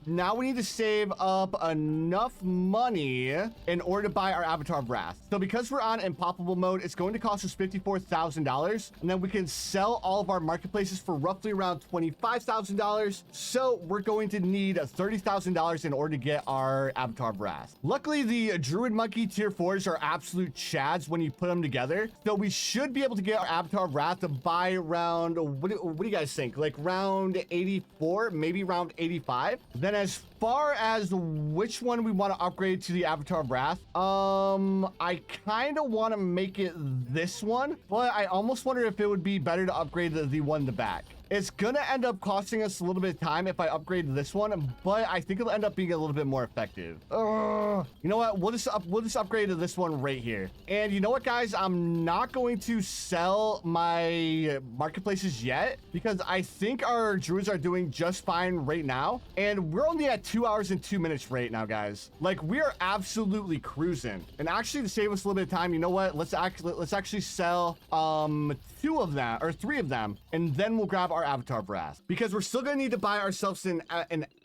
now we need to save up enough money in order to buy our Avatar of Wrath. So because we're on Impoppable mode, it's going to cost us $54,000, and then we can sell all of our marketplaces for roughly around $25,000. So we're going to need $30,000 in order to get our Avatar of Wrath. Luckily, the Druid Monkey tier 4s are absolute chads when you put them together, so we should be able to get our Avatar of Wrath to buy around, what do you guys think? Like round 84, maybe round 85. Then as far as which one we want to upgrade to the Avatar of Wrath, I kind of want to make it this one, but I almost wonder if it would be better to upgrade the one in the back. It's gonna end up costing us a little bit of time if I upgrade this one, but I think it'll end up being a little bit more effective. You know what? We'll just upgrade to this one right here. And you know what, guys? I'm not going to sell my marketplaces yet, because I think our druids are doing just fine right now, and we're only at 2 hours and 2 minutes right now, guys. Like, we are absolutely cruising. And actually, to save us a little bit of time, you know what? Let's actually sell 2 of them, or 3 of them, and then we'll grab our Avatar of Wrath, because we're still gonna need to buy ourselves an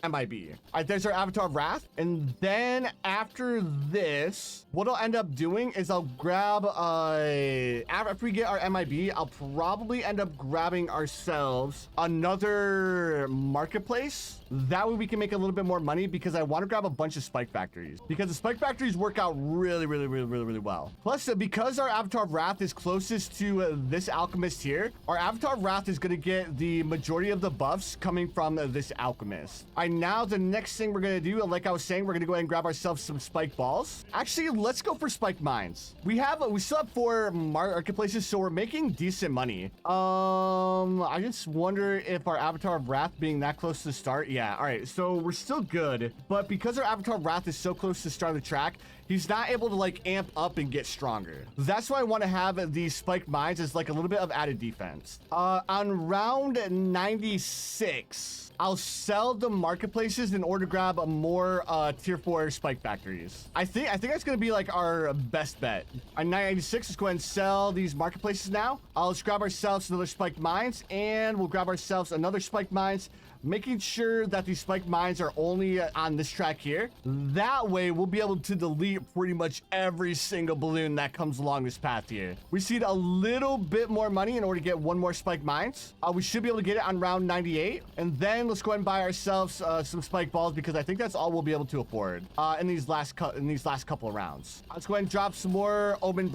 MIB. All right, there's our Avatar of Wrath, and then after this, what I'll end up doing is I'll grab after we get our MIB, I'll probably end up grabbing ourselves another marketplace. That way we can make a little bit more money, because I want to grab a bunch of spike factories, because the spike factories work out really well. Plus, because our Avatar of Wrath is closest to this alchemist here, our Avatar of Wrath is going to get the majority of the buffs coming from this alchemist. All right, now the next thing we're going to do, like I was saying, we're going to go ahead and grab ourselves some spike balls. Actually, let's go for spike mines. We still have 4 marketplaces, so we're making decent money. I just wonder if our Avatar of Wrath being that close to the start. Yeah, all right, so we're still good, but because our Avatar of Wrath is so close to the start of the track, he's not able to like amp up and get stronger. That's why I want to have these spike mines as like a little bit of added defense. On round 96, I'll sell the marketplaces in order to grab a more tier 4 spike factories. I think that's gonna be like our best bet. On 96, let's go ahead and sell these marketplaces now. Let's grab ourselves another spike mines, and we'll grab ourselves another spike mines, making sure that these spike mines are only on this track here. That way we'll be able to delete pretty much every single balloon that comes along this path here. We just need a little bit more money in order to get 1 more spike mines. We should be able to get it on round 98, and then let's go ahead and buy ourselves some spike balls, because I think that's all we'll be able to afford in these last couple of rounds. Let's go ahead and drop some more open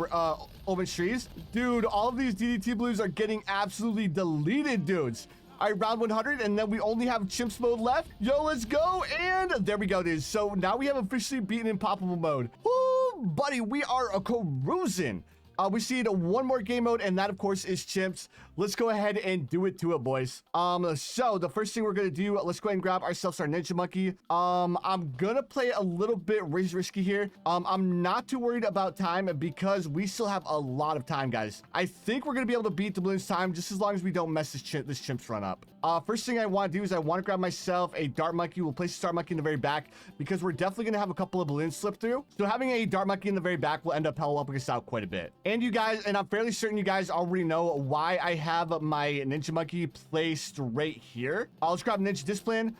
trees. Dude, all of these DDT blues are getting absolutely deleted, dudes. All right, round 100, and then we only have chimps mode left. Yo, let's go, and there we go, dude. So now we have officially beaten Impoppable mode. Woo, buddy, we are cruising. We see 1 more game mode, and that, of course, is chimps. Let's go ahead and do it to it, boys. So the first thing we're gonna do, let's go ahead and grab ourselves our ninja monkey. I'm gonna play a little bit risky here. I'm not too worried about time, because we still have a lot of time, guys. I think we're gonna be able to beat the balloons time, just as long as we don't mess this chimps run up. First thing I want to do is I want to grab myself a dart monkey. We'll place the dart monkey in the very back, because we're definitely gonna have a couple of balloons slip through. So having a dart monkey in the very back will end up helping us out quite a bit. And you guys, and I'm fairly certain you guys already know why I have my ninja monkey placed right here. I'll just grab ninja discipline.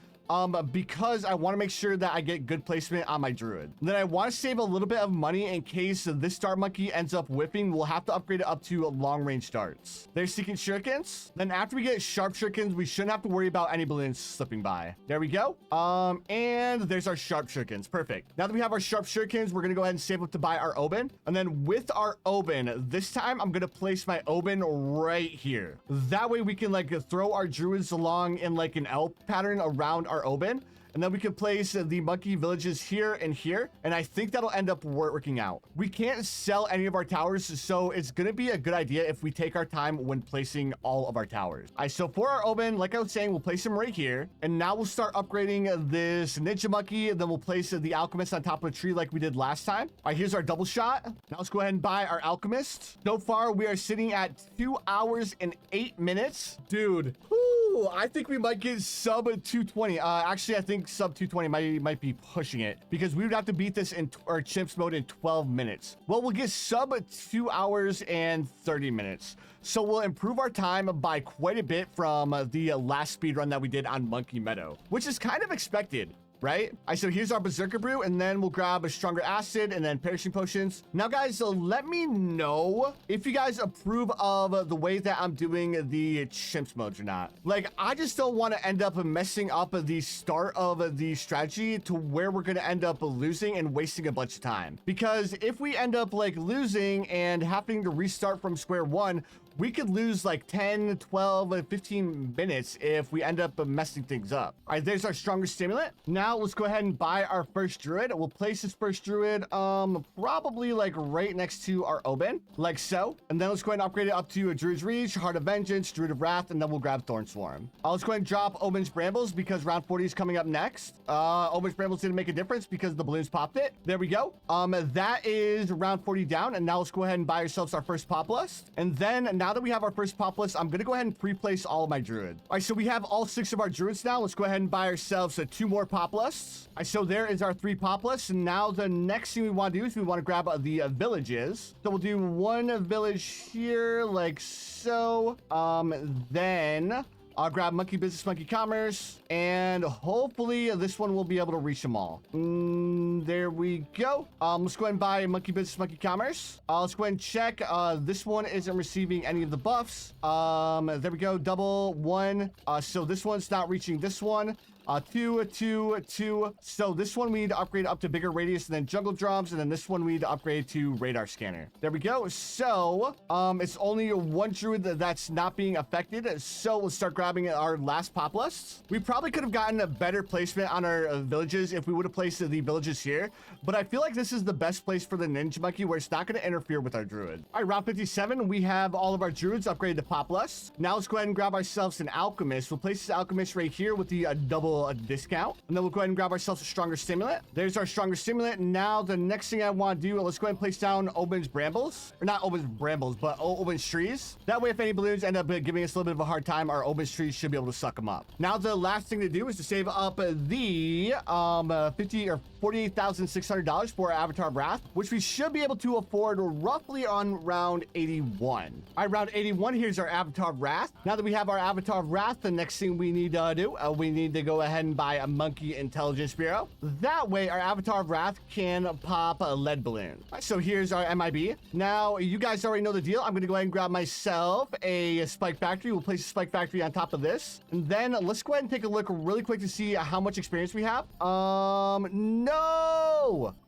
Because I want to make sure that I get good placement on my druid. Then I want to save a little bit of money in case this dart monkey ends up whipping. We'll have to upgrade it up to long range darts. There's seeking shurikens. Then after we get sharp shurikens, we shouldn't have to worry about any balloons slipping by. There we go. And there's our sharp shurikens. Perfect. Now that we have our sharp shurikens, we're gonna go ahead and save up to buy our Oben. And then with our Oben, this time I'm gonna place my Oben right here. That way we can like throw our druids along in like an L pattern around our our open. And then we can place the monkey villages here and here. And I think that'll end up working out. We can't sell any of our towers, so it's going to be a good idea if we take our time when placing all of our towers. All right, so for our open, like I was saying, we'll place them right here. And now we'll start upgrading this ninja monkey. And then we'll place the alchemist on top of the tree like we did last time. All right, here's our double shot. Now let's go ahead and buy our alchemist. So far, we are sitting at 2 hours and 8 minutes. Dude, whoo, I think we might get sub 220. Actually, I think sub 220 might be pushing it because we would have to beat this in our chimps mode in 12 minutes. Well, we'll get sub 2 hours and 30 minutes. So we'll improve our time by quite a bit from the last speed run that we did on Monkey Meadow, which is kind of expected. Right? All right, so here's our Berserker Brew, and then we'll grab a Stronger Acid and then Perishing Potions. Now, guys, let me know if you guys approve of the way that I'm doing the chimps modes or not. Like, I just don't want to end up messing up the start of the strategy to where we're going to end up losing and wasting a bunch of time. Because if we end up, like, losing and having to restart from square one, we could lose like 10, 12, 15 minutes if we end up messing things up. All right, there's our Stronger Stimulant. Now let's go ahead and buy our first druid. We'll place this first druid probably like right next to our Oben, like so. And then let's go ahead and upgrade it up to a Druid's Reach, Heart of Vengeance, Druid of Wrath, and then we'll grab Thorn Swarm. Let's go ahead and drop Oben's Brambles because round 40 is coming up next. Oben's Brambles didn't make a difference because the balloons popped it. There we go. That is round 40 down. And now let's go ahead and buy ourselves our first Pop Lust. And then now that we have our first Pop List, I'm going to go ahead and pre-place all of my Druid. All right, so we have all 6 of our Druids now. Let's go ahead and buy ourselves 2 more Pop Lists. All right, so there is our 3 Pop Lists. And now the next thing we want to do is we want to grab the villages. So we'll do 1 village here, like so. Then I'll grab Monkey Business, Monkey Commerce, and hopefully this one will be able to reach them all. There we go. Let's go ahead and buy Monkey Business, Monkey Commerce. Let's go ahead and check. This one isn't receiving any of the buffs. There we go. Double 1. So this one's not reaching this one. 2, 2, 2. So this one we need to upgrade up to bigger radius, and then jungle drums, and then this one we need to upgrade to radar scanner. There we go. So it's only 1 druid that's not being affected. So let's start grabbing our last Pop Lists. We probably could have gotten a better placement on our villages if we would have placed the villages here, but I feel like this is the best place for the ninja monkey where it's not going to interfere with our druid. All right, round 57, we have all of our druids upgraded to Pop Lists. Now let's go ahead and grab ourselves an alchemist. We'll place this alchemist right here with the double discount, and then we'll go ahead and grab ourselves a Stronger Stimulant. There's our Stronger Stimulant. Now the next thing I want to do, let's go ahead and place down Oben's Brambles, or not Oben's Brambles, but Oben's Trees. That way, if any balloons end up giving us a little bit of a hard time, our Oben's Trees should be able to suck them up. Now the last thing to do is to save up the $48,600 for our Avatar of Wrath, which we should be able to afford roughly on round 81. All right, round 81, here's our Avatar of Wrath. Now that we have our Avatar of Wrath, the next thing we need to do, we need to go ahead and buy a Monkey Intelligence Bureau. That way, our Avatar of Wrath can pop a lead balloon. Right, so here's our MIB. Now, you guys already know the deal. I'm going to go ahead and grab myself a Spike Factory. We'll place a Spike Factory on top of this. And then let's go ahead and take a look really quick to see how much experience we have. No!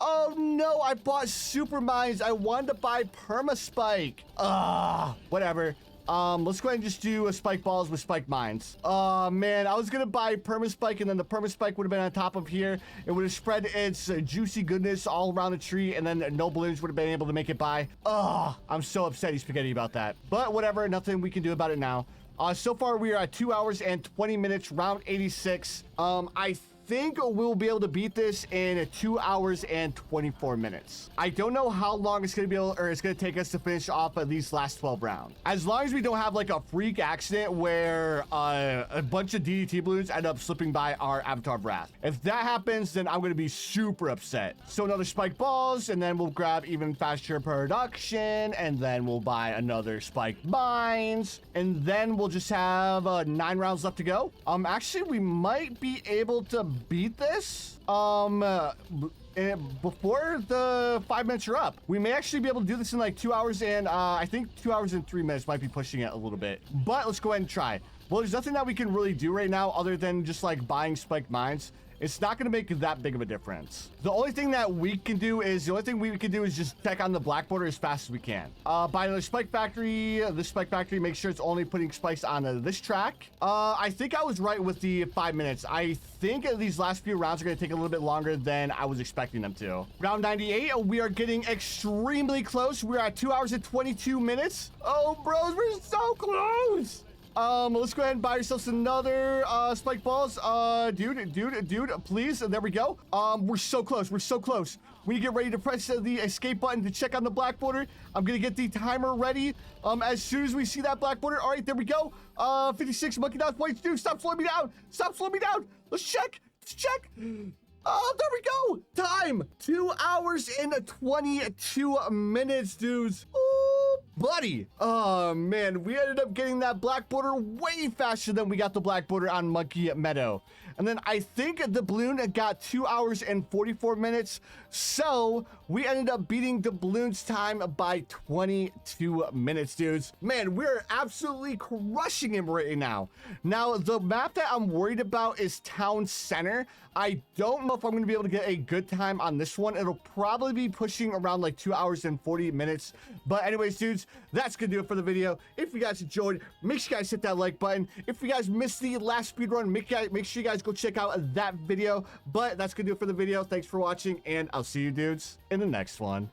Oh, no! I bought Super Mines. I wanted to buy Perma Spike. Whatever. Let's go ahead and just do a Spike Balls with Spike Mines. Oh, man, I was gonna buy Perma Spike, and then the Perma Spike would have been on top of here. It would have spread its juicy goodness all around the tree, and then no balloons would have been able to make it by. Oh, I'm so upset, Spaghetti, about that. But whatever, nothing we can do about it now. So far, we are at 2 hours and 20 minutes, round 86. I think we'll be able to beat this in 2 hours and 24 minutes. I don't know how long it's going to take us to finish off these last 12 rounds. As long as we don't have like a freak accident where a bunch of DDT balloons end up slipping by our Avatar of Wrath. If that happens, then I'm going to be super upset. So another Spike Balls, and then we'll grab even faster production, and then we'll buy another Spike Mines, and then we'll just have 9 rounds left to go. Actually, we might be able to beat this before the 5 minutes are up. We may actually be able to do this in like 2 hours, and I think 2 hours and 3 minutes might be pushing it a little bit, but let's go ahead and try. Well, there's nothing that we can really do right now other than just like buying Spike Mines. It's not going to make that big of a difference. The only thing that we can do is just check on the black border as fast as we can. Buy another spike factory. This spike factory, make sure it's only putting spikes on this track. I think I was right with the 5 minutes. I think these last few rounds are going to take a little bit longer than I was expecting them to. Round 98, we are getting extremely close. We're at 2 hours and 22 minutes. Oh, bros, we're so close. Let's go ahead and buy ourselves another spike balls. Dude, please. There we go. We're so close. We're so close. We get ready to press the escape button to check on the black border. I'm gonna get the timer ready. As soon as we see that black border. All right, there we go. 56 monkey down points. Dude, stop slowing me down. Stop slowing me down. Let's check. Let's check. Oh, there we go. Time. 2 hours and 22 minutes, dudes. Ooh, buddy. Oh, man. We ended up getting that black border way faster than we got the black border on Monkey Meadow. And then I think the balloon got 2 hours and 44 minutes. So we ended up beating the balloon's time by 22 minutes, dudes. Man, we're absolutely crushing him right now. Now, the map that I'm worried about is Town Center. I don't know if I'm going to be able to get a good time on this one. It'll probably be pushing around like 2 hours and 40 minutes. But anyways, dudes, that's going to do it for the video. If you guys enjoyed, make sure you guys hit that like button. If you guys missed the last speedrun, make sure you guys go check out that video. But that's going to do it for the video. Thanks for watching, and I'll see you dudes in the next one.